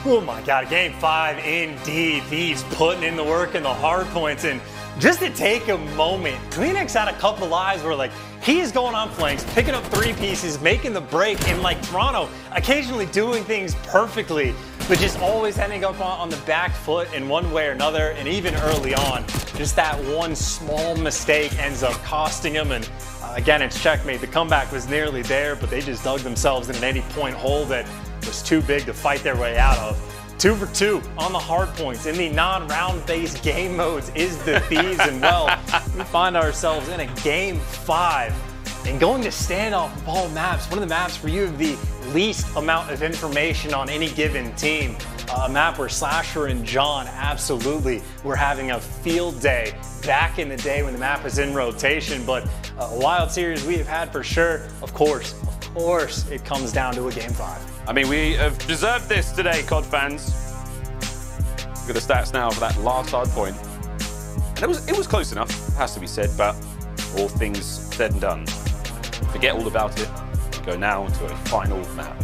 [SPEAKER 2] Oh my God, game 5 indeed. Thieves putting in the work and the hard points, and just to take a moment, CleanX had a couple lives where like he is going on flanks, picking up 3 pieces, making the break, and like Toronto occasionally doing things perfectly, but just always ending up on the back foot in one way or another. And even early on, just that one small mistake ends up costing him. And again, it's checkmate. The comeback was nearly there, but they just dug themselves in an 80-point hole that was too big to fight their way out of. 2 for 2 on the hard points in the non-round based game modes is the Thieves, and well, we find ourselves in a game 5 and going to standoff of all maps. One of the maps where you have the least amount of information on any given team. A map where Slasher and John absolutely were having a field day back in the day when the map was in rotation, but a wild series we have had for sure. Of course, it comes down to a game 5.
[SPEAKER 1] I mean, we have deserved this today, COD fans. Look at the stats now for that last hard point. And it was close enough, has to be said, but all things said and done. Forget all about it. We go now to a final map.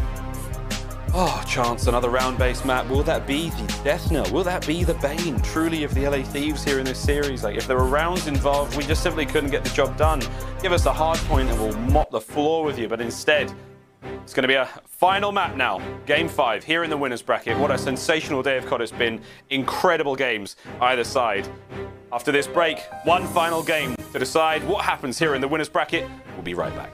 [SPEAKER 1] Oh, Chance, another round-based map. Will that be the death knell? Will that be the bane, truly, of the LA Thieves here in this series? Like, if there were rounds involved, we just simply couldn't get the job done. Give us a hard point and we'll mop the floor with you, but instead, it's going to be a final map now. Game 5 here in the winners bracket. What a sensational day of COD it's been. Incredible games either side. After this break, one final game to decide what happens here in the winners bracket. We'll be right back.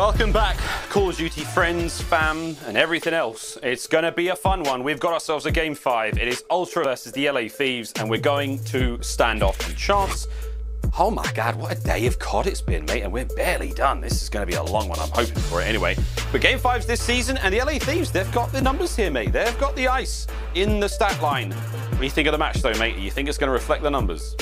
[SPEAKER 1] Welcome back, Call of Duty friends, fam, and everything else. It's going to be a fun one. We've got ourselves a game 5. It is Ultra versus the LA Thieves, and we're going to stand off and chance. Oh my God, what a day of COD it's been, mate, and we're barely done. This is going to be a long one. I'm hoping for it anyway. But game 5's this season, and the LA Thieves, they've got the numbers here, mate. They've got the ice in the stat line. What do you think of the match, though, mate? Do you think it's going to reflect the numbers?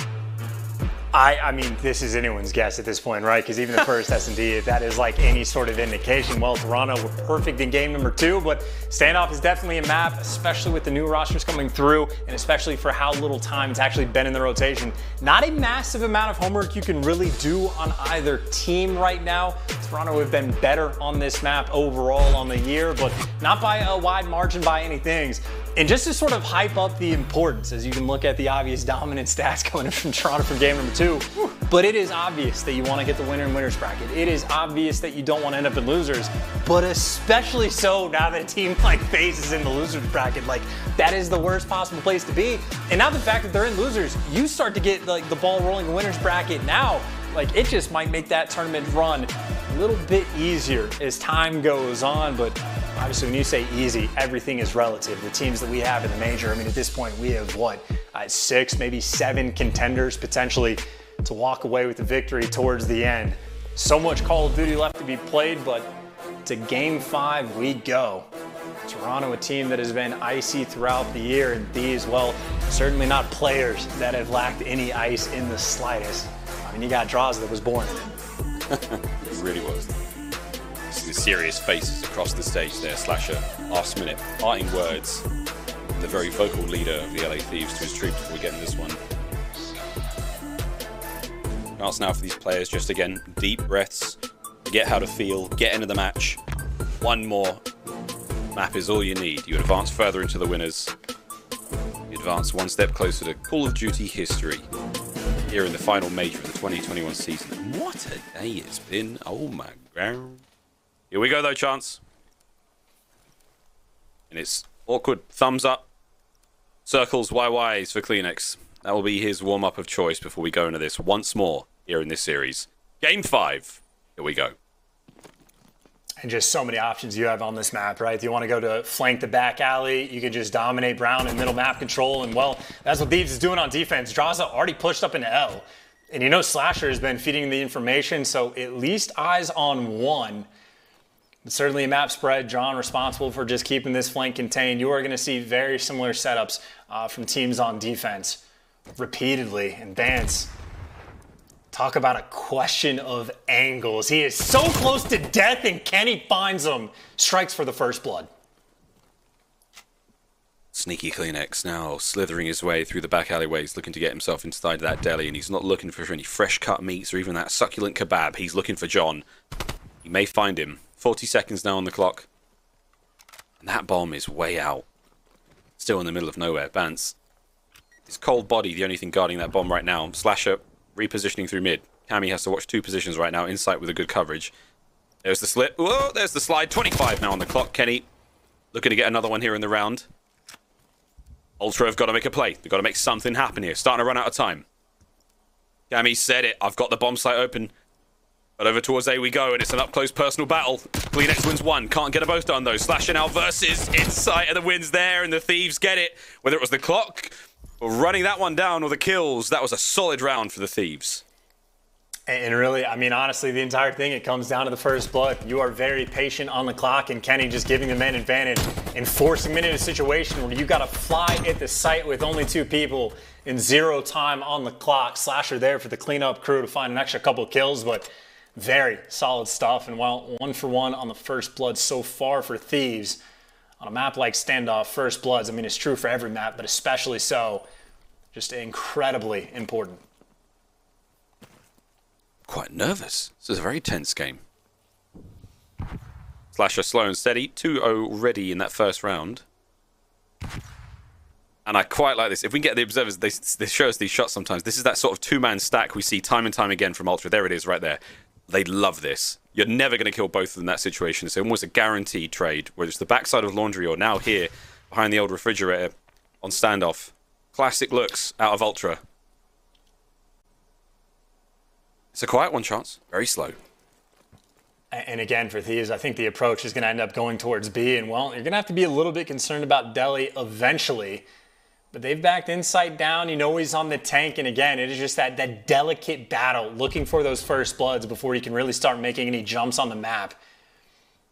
[SPEAKER 2] I mean, this is anyone's guess at this point, right? Because even the first S&D, if that is like any sort of indication, well, Toronto were perfect in game number 2, but Standoff is definitely a map, especially with the new rosters coming through, and especially for how little time it's actually been in the rotation. Not a massive amount of homework you can really do on either team right now. Toronto have been better on this map overall on the year, but not by a wide margin by any things. And just to sort of hype up the importance, as you can look at the obvious dominant stats coming in from Toronto for game number 2, but it is obvious that you want to get the winner in winners bracket. It is obvious that you don't want to end up in losers, but especially so now that a team like FaZe is in the losers bracket. Like, that is the worst possible place to be. And now the fact that they're in losers, you start to get like the ball rolling in winners bracket now. Like, it just might make that tournament run a little bit easier as time goes on, but obviously when you say easy, everything is relative. The teams that we have in the major, I mean, at this point we have what, 6, maybe 7 contenders potentially to walk away with the victory towards the end. So much Call of Duty left to be played, but to game 5 we go. Toronto, a team that has been icy throughout the year, and Thieves, well, certainly not players that have lacked any ice in the slightest. I mean, you got Drazah that was born in it.
[SPEAKER 1] It really was. Some serious faces across the stage there. Slasher, last minute parting words. The very vocal leader of the LA Thieves to his troops before we get into this one. Chance now for these players, just again, deep breaths, get how to feel, get into the match. One more map is all you need. You advance further into the winners. You advance one step closer to Call of Duty history. Here in the final major of the 2021 season. And what a day it's been. Oh my God. Here we go though, Chance. And it's awkward thumbs up. Circles YYs for Cleanix. That will be his warm-up of choice before we go into this once more here in this series. Game 5. Here we go.
[SPEAKER 2] And just so many options you have on this map, right? If you want to go to flank the back alley, you can just dominate Brown in middle map control, and well, that's what Thieves is doing on defense. Drazah already pushed up into L, and you know Slasher has been feeding the information, so at least eyes on one. But certainly a map spread, John responsible for just keeping this flank contained. You are going to see very similar setups from teams on defense repeatedly, and Vance, talk about a question of angles. He is so close to death, and Kenny finds him. Strikes for the first blood.
[SPEAKER 1] Sneaky Cleanix now slithering his way through the back alleyways, looking to get himself inside that deli, and he's not looking for any fresh cut meats or even that succulent kebab. He's looking for John. He may find him. 40 seconds now on the clock. And that bomb is way out. Still in the middle of nowhere. Vance. His cold body, the only thing guarding that bomb right now. Slasher repositioning through mid. Cammy has to watch 2 positions right now. Insight with a good coverage. There's the slip. Whoa, there's the slide. 25 now on the clock. Kenny looking to get another one here in the round. Ultra have got to make a play. They've got to make something happen here. Starting to run out of time. Cammy said it. I've got the bomb site open. But over towards A we go, and it's an up-close personal battle. Cleanix wins 1. Can't get them both done, though. Slasher now versus Insight, and the wins there, and the Thieves get it. Whether it was the clock or running that one down or the kills, that was a solid round for the Thieves.
[SPEAKER 2] And really, I mean, honestly, the entire thing, it comes down to the first blood. You are very patient on the clock, and Kenny just giving the men advantage and forcing them into a situation where you got to fly at the site with only 2 people and 0 time on the clock. Slasher there for the cleanup crew to find an extra couple of kills, but very solid stuff. And while 1 for 1 on the first blood so far for Thieves, on a map like Standoff, first bloods, I mean, it's true for every map, but especially so, just incredibly important.
[SPEAKER 1] Quite nervous. This is a very tense game. Slasher slow and steady. 2-0 already in that first round. And I quite like this. If we can get the observers, they show us these shots sometimes. This is that sort of 2-man stack we see time and time again from Ultra. There it is right there. They love this. You're never going to kill both of them in that situation. It's almost a guaranteed trade, whether it's the backside of Laundry or now here behind the old refrigerator on Standoff. Classic looks out of Ultra. It's a quiet one, Chance. Very slow.
[SPEAKER 2] And again, for Thieves, I think the approach is going to end up going towards B. And, well, you're going to have to be a little bit concerned about Deli eventually. But they've backed Insight down. You know he's on the tank. And, again, it is just that delicate battle, looking for those first bloods before you can really start making any jumps on the map.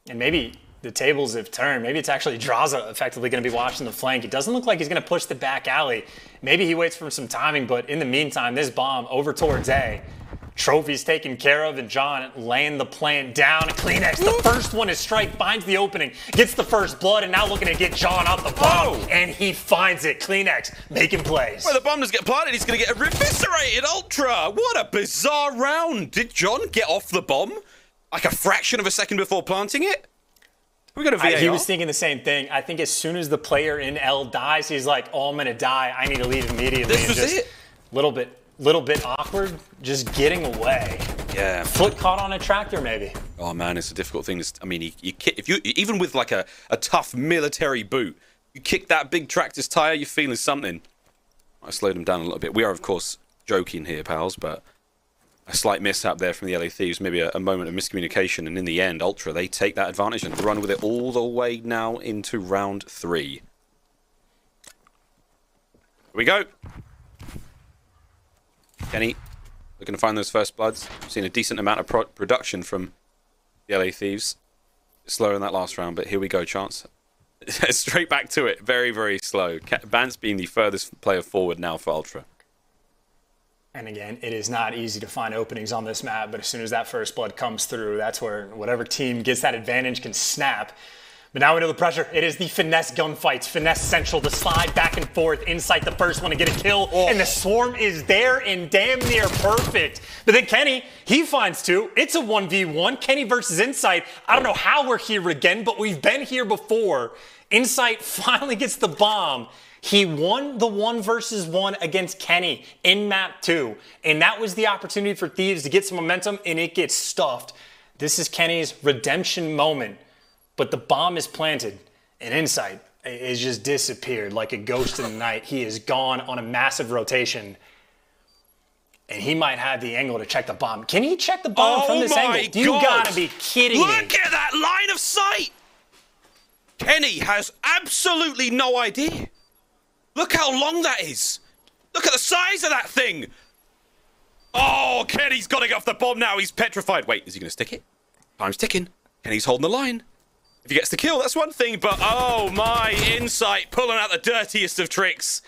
[SPEAKER 2] And maybe the tables have turned. Maybe it's actually Drazah effectively going to be watching the flank. It doesn't look like he's going to push the back alley. Maybe he waits for some timing. But in the meantime, this bomb over towards A. Trophy's taken care of, and John laying the plant down. Cleanex, the first one is strike, finds the opening, gets the first blood, and now looking to get John out the bomb, and he finds it. Cleanex making plays.
[SPEAKER 1] Well, the bomb doesn't get planted, he's going to get eviscerated. Ultra, what a bizarre round. Did John get off the bomb like a fraction of a second before planting it? We got a VAR.
[SPEAKER 2] He was thinking the same thing. I think as soon as the player in L dies, he's like, oh, I'm going to die. I need to leave immediately.
[SPEAKER 1] This was it?
[SPEAKER 2] Little bit awkward, just getting away.
[SPEAKER 1] Yeah.
[SPEAKER 2] Foot caught on a tractor, maybe.
[SPEAKER 1] Oh man, it's a difficult thing. I mean, if you even with like a tough military boot, you kick that big tractor's tire, you're feeling something. I slowed him down a little bit. We are of course joking here, pals, but a slight mishap there from the LA Thieves, maybe a moment of miscommunication, and in the end, Ultra they take that advantage and run with it all the way now into round 3. Here we go. Kenny looking to find those first bloods. We've seen a decent amount of production from the LA Thieves. Slower in that last round, but here we go, Chance. Straight back to it. Very, very slow. Bance being the furthest player forward now for Ultra.
[SPEAKER 2] And again, it is not easy to find openings on this map, but as soon as that first blood comes through, that's where whatever team gets that advantage can snap. But now we know the pressure. It is the finesse gunfights. Finesse central to slide back and forth. Insight the first one to get a kill. Oh. And the swarm is there and damn near perfect. But then Kenny, he finds 2. It's a 1v1. Kenny versus Insight. I don't know how we're here again, but we've been here before. Insight finally gets the bomb. He won the 1 versus 1 against Kenny in map 2. And that was the opportunity for Thieves to get some momentum, and it gets stuffed. This is Kenny's redemption moment. But the bomb is planted, and Insight is just disappeared like a ghost in the night. He is gone on a massive rotation, and he might have the angle to check the bomb. Can he check the bomb from this angle? You gotta be kidding me.
[SPEAKER 1] Look at that line of sight! Kenny has absolutely no idea. Look how long that is. Look at the size of that thing. Oh, Kenny's got to get off the bomb now. He's petrified. Wait, is he going to stick it? Time's ticking. Kenny's holding the line. If he gets the kill, that's one thing, but oh my, Insight pulling out the dirtiest of tricks.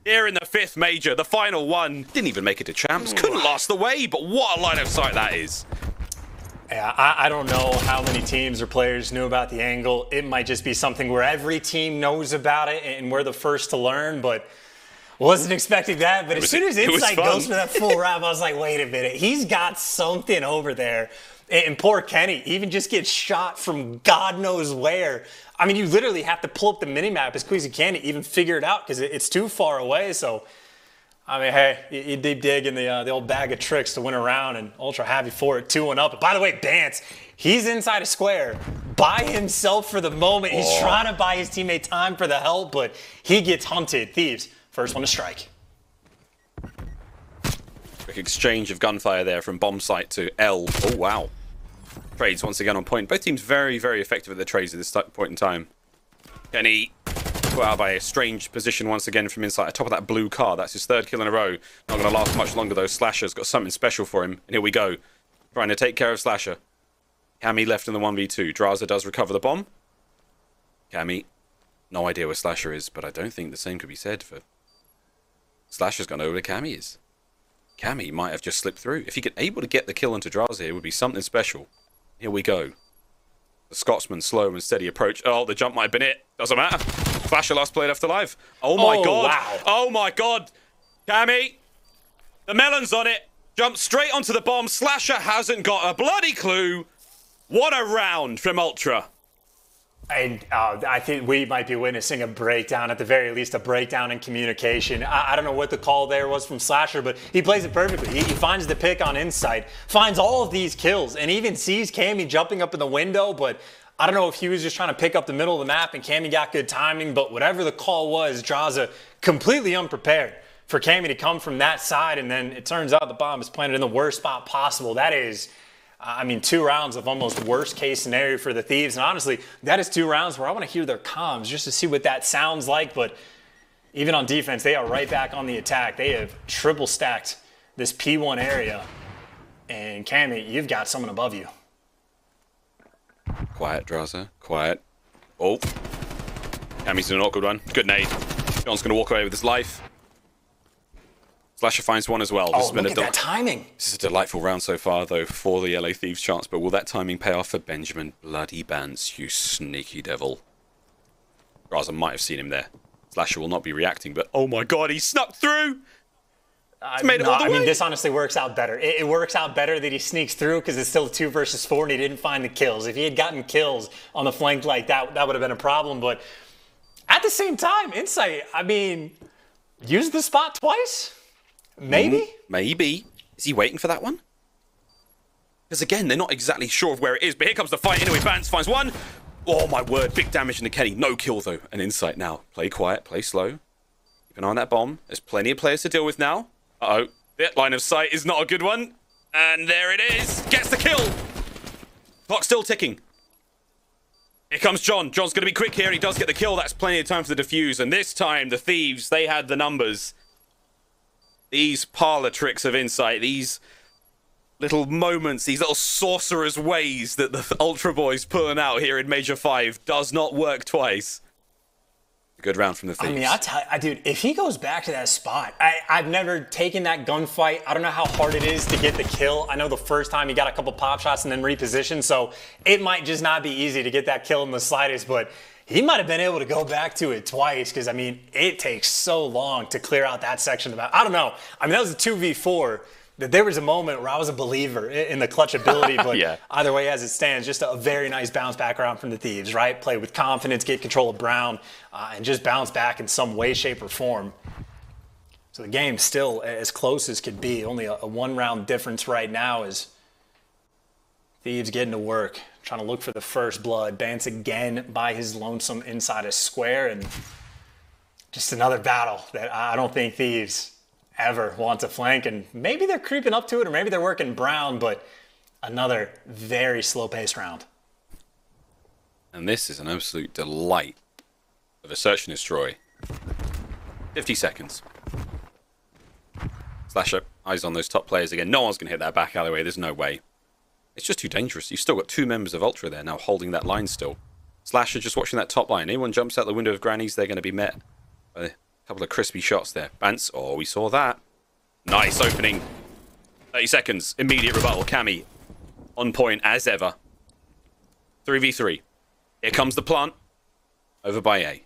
[SPEAKER 1] Here in the 5th major, the final one. Didn't even make it to champs. Couldn't last the way, but what a line of sight that is.
[SPEAKER 2] Yeah, I don't know how many teams or players knew about the angle. It might just be something where every team knows about it and we're the first to learn, but wasn't expecting that. But as soon as Insight goes for that full wrap, I was like, wait a minute. He's got something over there. And poor Kenny even just gets shot from God knows where. I mean, you literally have to pull up the minimap as quick as you can to even figure it out because it's too far away. So, I mean, hey, you deep dig in the old bag of tricks to win a round, and Ultra happy for it, 2-1 up. But by the way, Bance, he's inside a square by himself for the moment. He's trying to buy his teammate time for the help, but he gets hunted. Thieves, first one to strike.
[SPEAKER 1] Quick exchange of gunfire there from bomb site to L. Oh, wow. Trades once again on point. Both teams very, very effective at the trades at this point in time. Kenny put out by a strange position once again from inside. Top of that blue car. That's his 3rd kill in a row. Not going to last much longer though. Slasher's got something special for him. And here we go. Trying to take care of Slasher. Cammy left in the 1v2. Drazah does recover the bomb. Cammy, no idea where Slasher is, but I don't think the same could be said for... Slasher's gone over where Cammy is. Cammy might have just slipped through. If he could able to get the kill onto Drazah here, it would be something special. Here we go. The Scotsman, slow and steady approach. Oh, the jump might have been it. Doesn't matter. Flasher last player left alive. Oh my god.
[SPEAKER 2] Wow.
[SPEAKER 1] Oh my god. Cammy. The melon's on it. Jumps straight onto the bomb. Slasher hasn't got a bloody clue. What a round from Ultra.
[SPEAKER 2] And I think we might be witnessing a breakdown, at the very least, a breakdown in communication. I don't know what the call there was from Slasher, but he plays it perfectly. He finds the pick on Insight, finds all of these kills, and even sees Cammy jumping up in the window, but I don't know if he was just trying to pick up the middle of the map and Cammy got good timing, but whatever the call was, Drazah completely unprepared for Cammy to come from that side, and then it turns out the bomb is planted in the worst spot possible. That is... I mean, 2 rounds of almost worst case scenario for the Thieves. And honestly, that is 2 rounds where I want to hear their comms just to see what that sounds like. But even on defense, they are right back on the attack. They have triple stacked this P1 area. And Cammy, you've got someone above you.
[SPEAKER 1] Quiet, Drazah. Quiet. Oh. Cammy's in an awkward one. Good nade. John's going to walk away with his life. Slasher finds one as well.
[SPEAKER 2] Oh, look at that timing.
[SPEAKER 1] This is a delightful round so far, though, for the LA Thieves chance. But will that timing pay off for Benjamin Bloody Bance, you sneaky devil? Drazah might have seen him there. Slasher will not be reacting, but oh my god, he snuck through! Made it all the way.
[SPEAKER 2] I mean, this honestly works out better. It works out better that he sneaks through because it's still 2 versus 4 and he didn't find the kills. If he had gotten kills on the flank like that, that would have been a problem. But at the same time, Insight, I mean, use the spot twice? Maybe?
[SPEAKER 1] Maybe. Is he waiting for that one? Because again, they're not exactly sure of where it is, but here comes the fight anyway. Bance finds one. Oh my word, big damage into Kenny. No kill though. An Insight now. Play quiet, play slow. Keep an eye on that bomb. There's plenty of players to deal with now. Uh-oh. That line of sight is not a good one. And there it is. Gets the kill. Clock still ticking. Here comes John. John's going to be quick here. He does get the kill. That's plenty of time for the defuse. And this time, the Thieves, they had the numbers. These parlor tricks of Insight, these little moments, these little sorcerer's ways that the Ultra Boys pulling out here in Major 5 does not work twice. Good round from the Thieves.
[SPEAKER 2] I mean, I tell you, dude, if he goes back to that spot, I've never taken that gunfight. I don't know how hard it is to get the kill. I know the first time he got a couple pop shots and then repositioned, so it might just not be easy to get that kill in the slightest, but he might have been able to go back to it twice because, I mean, it takes so long to clear out that section of the map. I don't know. I mean, that was a 2v4. That there was a moment where I was a believer in the clutch ability, but
[SPEAKER 1] yeah.
[SPEAKER 2] Either way as it stands, just a very nice bounce back around from the Thieves, right? Play with confidence, get control of Brown, and just bounce back in some way, shape, or form. So the game's still as close as could be. Only a 1-round difference right now is Thieves getting to work, trying to look for the first blood. Bance again by his lonesome inside a square, and just another battle that I don't think Thieves ever want to flank, and maybe they're creeping up to it, or maybe they're working Brown, but another very slow-paced round.
[SPEAKER 1] And this is an absolute delight of a search and destroy. 50 seconds. Slasher, eyes on those top players again. No one's going to hit that back alleyway. There's no way. It's just too dangerous. You've still got 2 members of Ultra there now holding that line still. Slasher just watching that top line. Anyone jumps out the window of Granny's, they're going to be met by couple of crispy shots there. Bance, oh, we saw that. Nice opening. 30 seconds. Immediate rebuttal. Cammy on point as ever. 3v3. Here comes the plant. Over by A.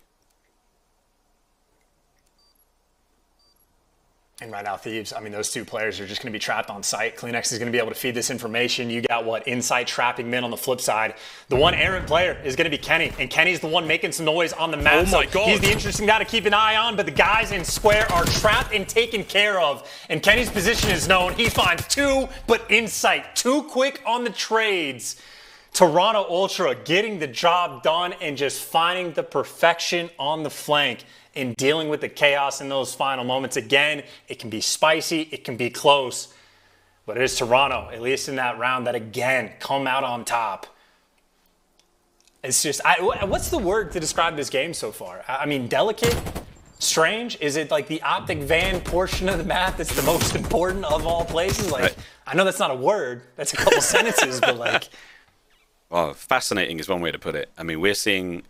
[SPEAKER 2] And right now, Thieves, I mean, those 2 players are just going to be trapped on site. CleanX is going to be able to feed this information. You got what? Insight trapping men on the flip side. The one errant player is going to be Kenny, and Kenny's the one making some noise on the map.
[SPEAKER 1] Oh my God.
[SPEAKER 2] He's the interesting guy to keep an eye on, but the guys in square are trapped and taken care of. And Kenny's position is known. He finds 2, but Insight too quick on the trades. Toronto Ultra getting the job done and just finding the perfection on the flank in dealing with the chaos in those final moments. Again, it can be spicy, it can be close, but it is Toronto, at least in that round, that again come out on top. It's just, what's the word to describe this game so far? I mean, delicate, strange. Is it like the OpTic van portion of the map that's the most important of all places? Like, I know that's not a word, that's a couple sentences, but like.
[SPEAKER 1] Well, fascinating is one way to put it. I mean, we're seeing,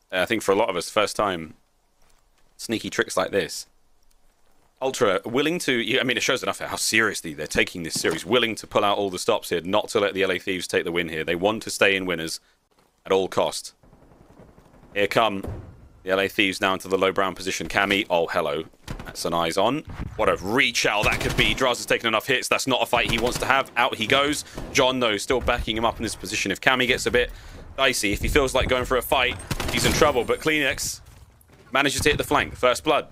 [SPEAKER 1] I think for a lot of us, first time sneaky tricks like this. Ultra willing to, I mean, it shows enough how seriously they're taking this series, willing to pull out all the stops here, not to let the LA Thieves take the win here. They want to stay in winners at all cost. Here come the LA Thieves now into the low brown position. Cammy, oh, hello. That's an eyes on. What a reach out that could be. Drazah's taken enough hits. That's not a fight he wants to have. Out he goes. John, though, still backing him up in this position. If Cammy gets a bit dicey, if he feels like going for a fight, he's in trouble. But CleanX manages to hit the flank. First blood.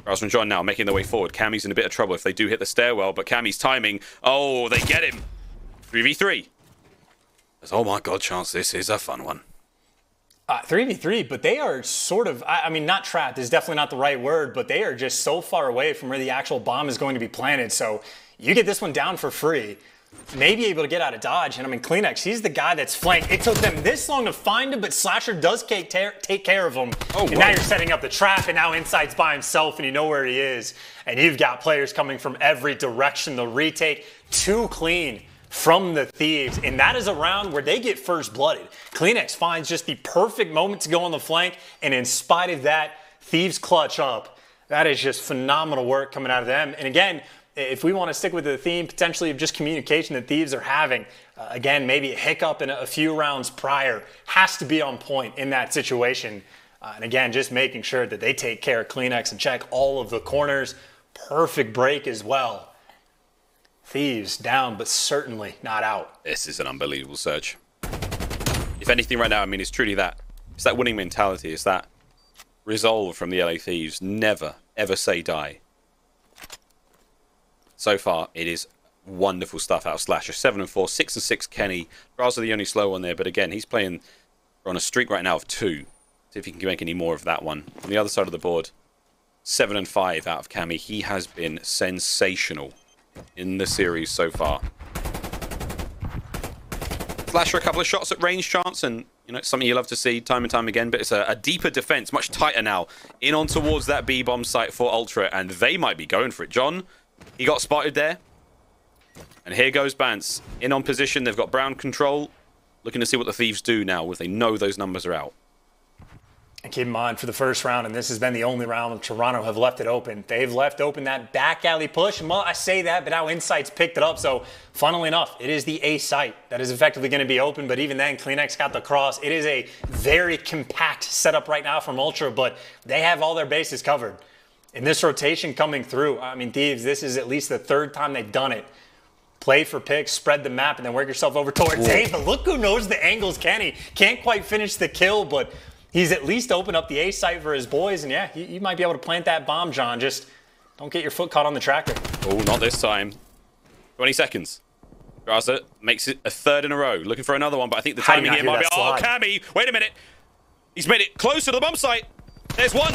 [SPEAKER 1] Drazah and John now making their way forward. Cammy's in a bit of trouble if they do hit the stairwell, but Cammy's timing. Oh, they get him. 3v3. Oh my God, Chance, this is a fun one.
[SPEAKER 2] 3v3, but they are sort of, I mean, not trapped is definitely not the right word, but they are just so far away from where the actual bomb is going to be planted. So you get this one down for free. maybe able to get out of dodge. And I mean, Cleanex, he's the guy that's flanked. It took them this long to find him, but Slasher does take care of him.
[SPEAKER 1] Oh,
[SPEAKER 2] and now you're setting up the trap, and now Insight's by himself, and you know where he is. And you've got players coming from every direction. The retake, too clean from the Thieves. And that is a round where they get first blooded. Cleanex finds just the perfect moment to go on the flank, and in spite of that, Thieves clutch up. That is just phenomenal work coming out of them. And again, if we want to stick with the theme potentially of just communication that Thieves are having, again, maybe a hiccup in a few rounds prior has to be on point in that situation. And again, just making sure that they take care of Cleanex and check all of the corners. Perfect break as well. Thieves down, but certainly not out.
[SPEAKER 1] This is an unbelievable surge. If anything right now, I mean, it's truly that. It's that winning mentality. It's that resolve from the LA Thieves. Never, ever say die. So far, it is wonderful stuff out of Slasher. 7-4, 6-6 Kenny. Drazah the only slow one there, but again, he's playing on a streak right now of 2. See if he can make any more of that one. On the other side of the board, 7-5 out of Cammy. He has been sensational in the series so far. Slasher a couple of shots at range chance, and you know, it's something you love to see time and time again, but it's a deeper defense, much tighter now. In on towards that B-bomb site for Ultra, and they might be going for it. John, he got spotted there. And here goes Bance. In on position, they've got Brown control. Looking to see what the Thieves do now, if they know those numbers are out.
[SPEAKER 2] And keep in mind, for the first round, and this has been the only round that Toronto have left it open. They've left open that back alley push. And well, I say that, but now Insight's picked it up. So, funnily enough, it is the A site that is effectively going to be open. But even then, Cleanex got the cross. It is a very compact setup right now from Ultra, but they have all their bases covered. In this rotation coming through, I mean, Thieves, this is at least the 3rd time they've done it. Play for picks, spread the map, and then work yourself over towards A. But look who knows the angles, Kenny. Can't quite finish the kill, but he's at least opened up the A site for his boys. And yeah, you might be able to plant that bomb, John. Just don't get your foot caught on the tracker.
[SPEAKER 1] Oh, not this time. 20 seconds. Drazah makes it a 3rd in a row. Looking for another one, but I think the timing here might be... Oh, Cammy! Wait a minute. He's made it closer to the bomb site. There's one.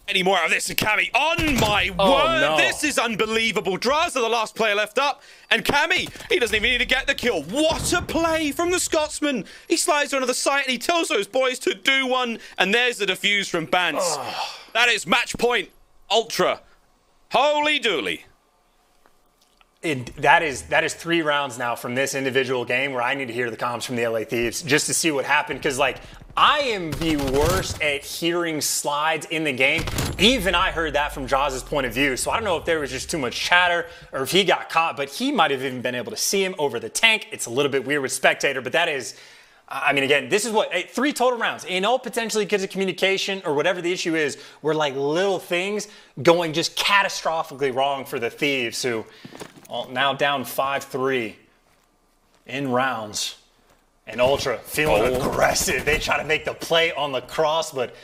[SPEAKER 1] Any more out of this, Cammy? On my word, no. This is unbelievable. Drazah, the last player left up, and Cammy, he doesn't even need to get the kill. What a play from the Scotsman. He slides onto the site and he tells those boys to do one, and there's the defuse from Bance. That is match point, Ultra. Holy dooly.
[SPEAKER 2] That is 3 rounds now from this individual game where I need to hear the comms from the LA Thieves just to see what happened, because like I am the worst at hearing slides in the game. Even I heard that from Jaws' point of view, so I don't know if there was just too much chatter or if he got caught, but he might have even been able to see him over the tank. It's a little bit weird with Spectator, but that is, I mean, again, this is what, 3 total rounds. In all potentially kids of communication or whatever the issue is, were like little things going just catastrophically wrong for the Thieves, who now down 5-3 in rounds. And Ultra feeling aggressive. They try to make the play on the cross, but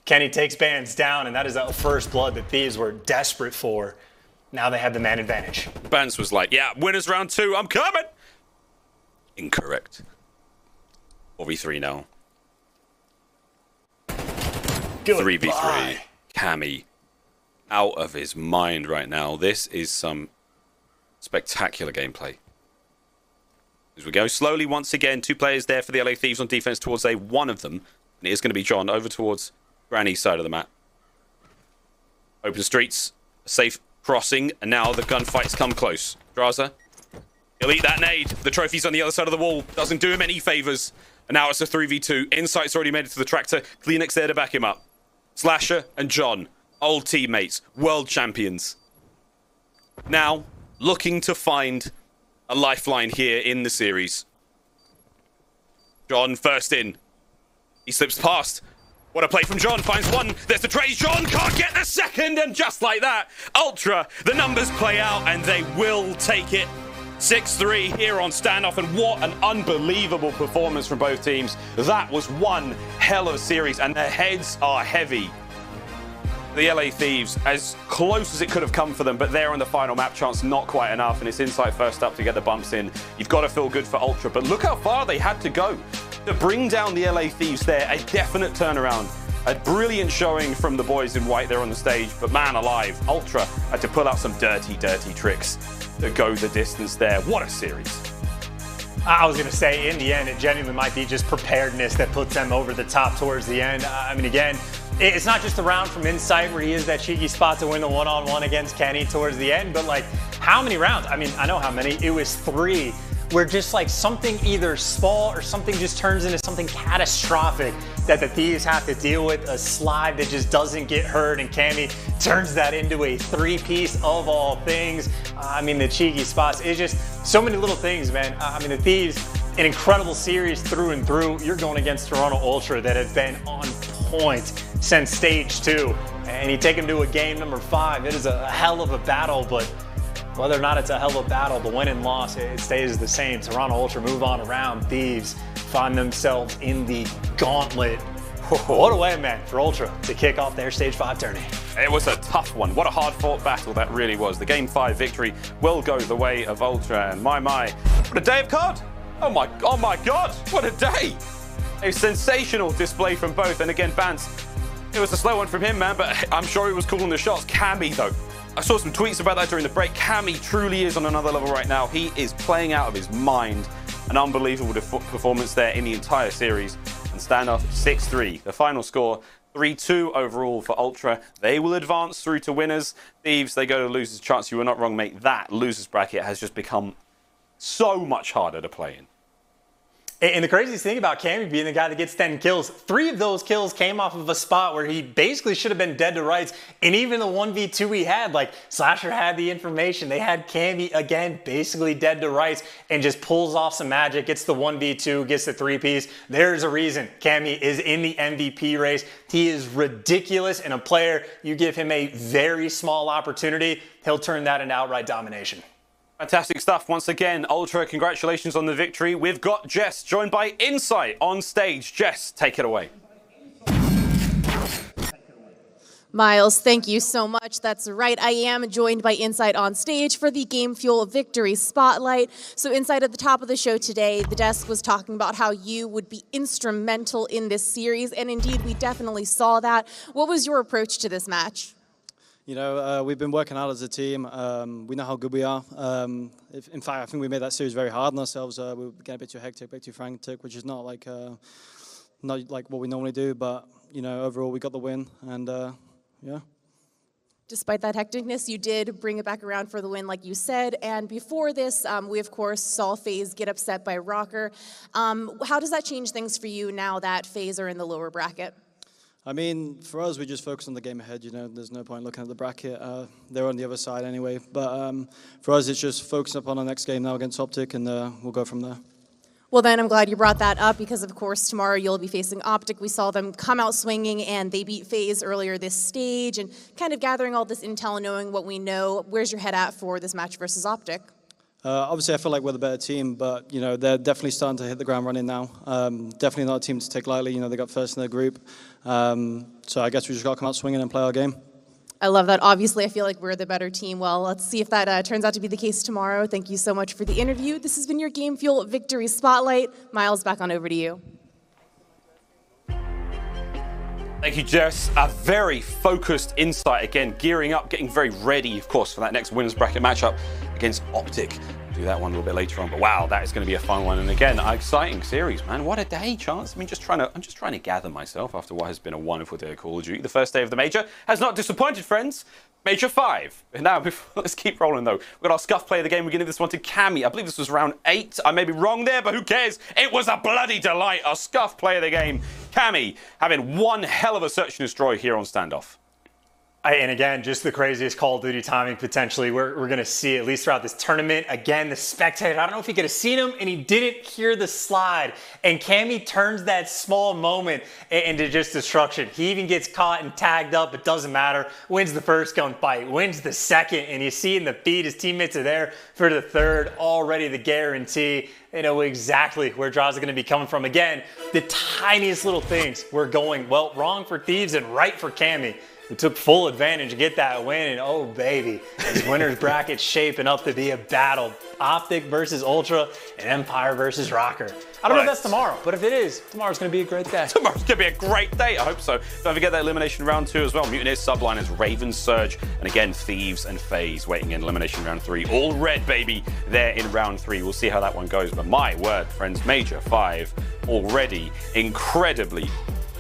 [SPEAKER 2] Kenny takes Bands down, and that is that first blood that Thieves were desperate for. Now they have the man advantage.
[SPEAKER 1] Bands was like, yeah, winners round 2, I'm coming. Incorrect. 4v3 now.
[SPEAKER 2] Good
[SPEAKER 1] 3v3. Cammy out of his mind right now. This is some spectacular gameplay. As we go slowly once again, 2 players there for the LA Thieves on defense towards A. One of them, and it is going to be John, over towards Granny's side of the map. Open streets, a safe crossing, and now the gunfight's come close. Drazah, he'll eat that nade. The trophy's on the other side of the wall. Doesn't do him any favors. And now it's a 3v2. Insight's already made it to the tractor. Cleanex there to back him up. Slasher and John, old teammates, world champions. Now, looking to find a lifeline here in the series. John first in. He slips past. What a play from John. Finds one. There's the trade. John can't get the second. And just like that, Ultra, the numbers play out and they will take it. 6-3 here on standoff. And what an unbelievable performance from both teams. That was one hell of a series. And their heads are heavy. The LA Thieves, as close as it could have come for them, but there on the final map chance, not quite enough, and it's Insight first up to get the bumps in. You've got to feel good for Ultra, but look how far they had to go to bring down the LA Thieves there. A definite turnaround. A brilliant showing from the boys in white there on the stage, but man alive, Ultra had to pull out some dirty, dirty tricks. to go the distance there. What a series.
[SPEAKER 2] I was going to say, in the end, it genuinely might be just preparedness that puts them over the top towards the end. I mean, again, it's not just the round from Insight where he is that cheeky spot to win the one-on-one against Kenny towards the end, but like, how many rounds? I mean, I know how many. It was 3 where just like something either small or something just turns into something catastrophic that the Thieves have to deal with, a slide that just doesn't get heard, and Cammy turns that into a 3-piece of all things. I mean, the cheeky spots, it's just so many little things, man. I mean, the Thieves, an incredible series through and through. You're going against Toronto Ultra that have been on point since stage 2, and you take them to a game number 5. It is a hell of a battle, but whether or not it's a hell of a battle, the win and loss, it stays the same. Toronto Ultra move on around. Thieves find themselves in the gauntlet. What a way, man, for Ultra to kick off their Stage 5 tourney.
[SPEAKER 1] It was a tough one. What a hard-fought battle that really was. The Game 5 victory will go the way of Ultra, and my, what a day of COD! Oh my God, what a day! A sensational display from both, and again, Bance, it was a slow one from him, man, but I'm sure he was calling the shots. Cammy, though. I saw some tweets about that during the break. Cammy truly is on another level right now. He is playing out of his mind. An unbelievable performance there in the entire series. And standoff 6-3. The final score, 3-2 overall for Ultra. They will advance through to winners. Thieves, they go to losers. Chance, you were not wrong, mate. That losers bracket has just become so much harder to play in.
[SPEAKER 2] And the craziest thing about Cammy being the guy that gets 10 kills, 3 of those kills came off of a spot where he basically should have been dead to rights. And even the 1v2 he had, like Slasher had the information. They had Cammy, again, basically dead to rights, and just pulls off some magic, gets the 1v2, gets the 3-piece. There's a reason Cammy is in the MVP race. He is ridiculous, and a player, you give him a very small opportunity, he'll turn that into outright domination.
[SPEAKER 1] Fantastic stuff. Once again, Ultra, congratulations on the victory. We've got Jess joined by Insight on stage. Jess, take it away.
[SPEAKER 12] Miles, thank you so much. That's right. I am joined by Insight on stage for the Game Fuel Victory Spotlight. So Insight, at the top of the show today, the desk was talking about how you would be instrumental in this series, and indeed, we definitely saw that. What was your approach to this match?
[SPEAKER 13] You know, we've been working hard as a team. We know how good we are. In fact, I think we made that series very hard on ourselves. We were getting a bit too hectic, a bit too frantic, which is not like what we normally do. But, you know, overall, we got the win, and yeah.
[SPEAKER 12] Despite that hecticness, you did bring it back around for the win, like you said. And before this, we, of course, saw FaZe get upset by Røkkr. How does that change things for you now that FaZe are in the lower bracket?
[SPEAKER 13] I mean, for us, we just focus on the game ahead, you know. There's no point looking at the bracket. They're on the other side anyway. But for us, it's just focusing up on our next game now against OpTic, and we'll go from there.
[SPEAKER 12] Well, then I'm glad you brought that up because, of course, tomorrow you'll be facing OpTic. We saw them come out swinging, and they beat FaZe earlier this stage. And kind of gathering all this intel and knowing what we know, where's your head at for this match versus OpTic?
[SPEAKER 13] Obviously, I feel like we're the better team, but, you know, they're definitely starting to hit the ground running now. Definitely not a team to take lightly. You know, they got first in their group. So I guess we just got to come out swinging and play our game.
[SPEAKER 12] I love that. Obviously, I feel like we're the better team. Well, let's see if that turns out to be the case tomorrow. Thank you so much for the interview. This has been your Game Fuel Victory Spotlight. Miles, back on over to you.
[SPEAKER 1] Thank you, Jess. A very focused Insight, again, gearing up, getting very ready, of course, for that next winners bracket matchup against OpTic. We'll do that one a little bit later on, but wow, that is going to be a fun one. And again, an exciting series, man. What a day, Chance. I mean, I'm just trying to gather myself after what has been a wonderful day of Call of Duty. The first day of the Major has not disappointed, friends. Major 5. And now, let's keep rolling, though. We've got our Scuff player of the game. We're giving this one to Cammy. I believe this was round 8. I may be wrong there, but who cares? It was a bloody delight. Our Scuff player of the game, Cammy, having one hell of a search and destroy here on standoff.
[SPEAKER 2] And again, just the craziest Call of Duty timing potentially we're going to see, at least throughout this tournament. Again, the spectator, I don't know if he could have seen him, and he didn't hear the slide. And Cammy turns that small moment into just destruction. He even gets caught and tagged up. It doesn't matter. Wins the first gunfight, wins the second, and you see in the feed his teammates are there for the third, already the guarantee. They know exactly where Drazah going to be coming from. Again, the tiniest little things were going, well, wrong for Thieves and right for Cammy. who took full advantage to get that win. And oh, baby, this winner's bracket shaping up to be a battle. OpTic versus Ultra and Empire versus Røkkr. I don't know if that's tomorrow, but if it is, tomorrow's going to be a great day.
[SPEAKER 1] Tomorrow's going to be a great day. I hope so. Don't forget that elimination round 2 as well. Mutineers, Subliners, Ravens, Surge, and again, Thieves and FaZe waiting in elimination round 3. All red, baby, there in round 3. We'll see how that one goes. But my word, friends, Major 5 already incredibly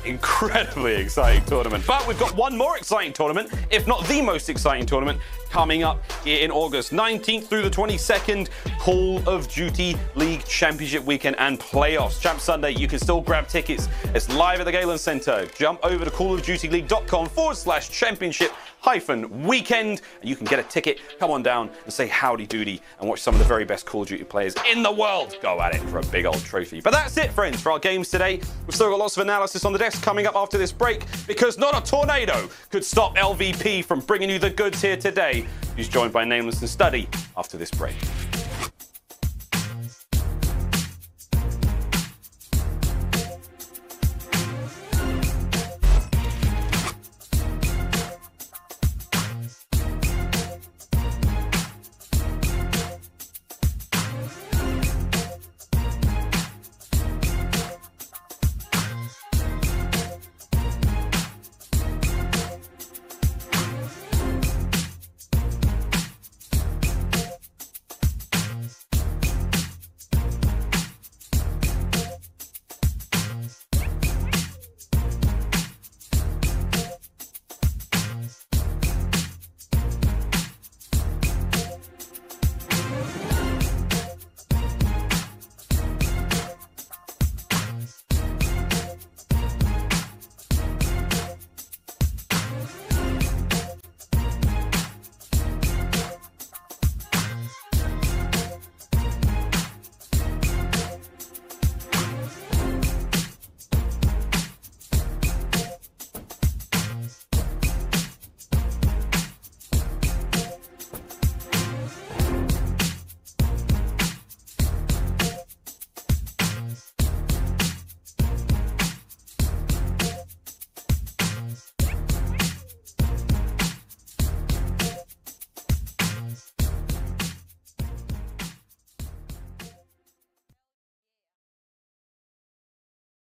[SPEAKER 1] exciting tournament. But we've got one more exciting tournament, if not the most exciting tournament, coming up here in August 19th through the 22nd. Call of Duty League Championship Weekend and Playoffs. Champ Sunday, you can still grab tickets. It's live at the Galen Center. Jump over to callofdutyleague.com/championship-weekend and you can get a ticket. Come on down and say howdy doody and watch some of the very best Call of Duty players in the world go at it for a big old trophy. But that's it, friends, for our games today. We've still got lots of analysis on the desk coming up after this break because not a tornado could stop LVP from bringing you the goods here today. He's joined by Nameless and Study after this break.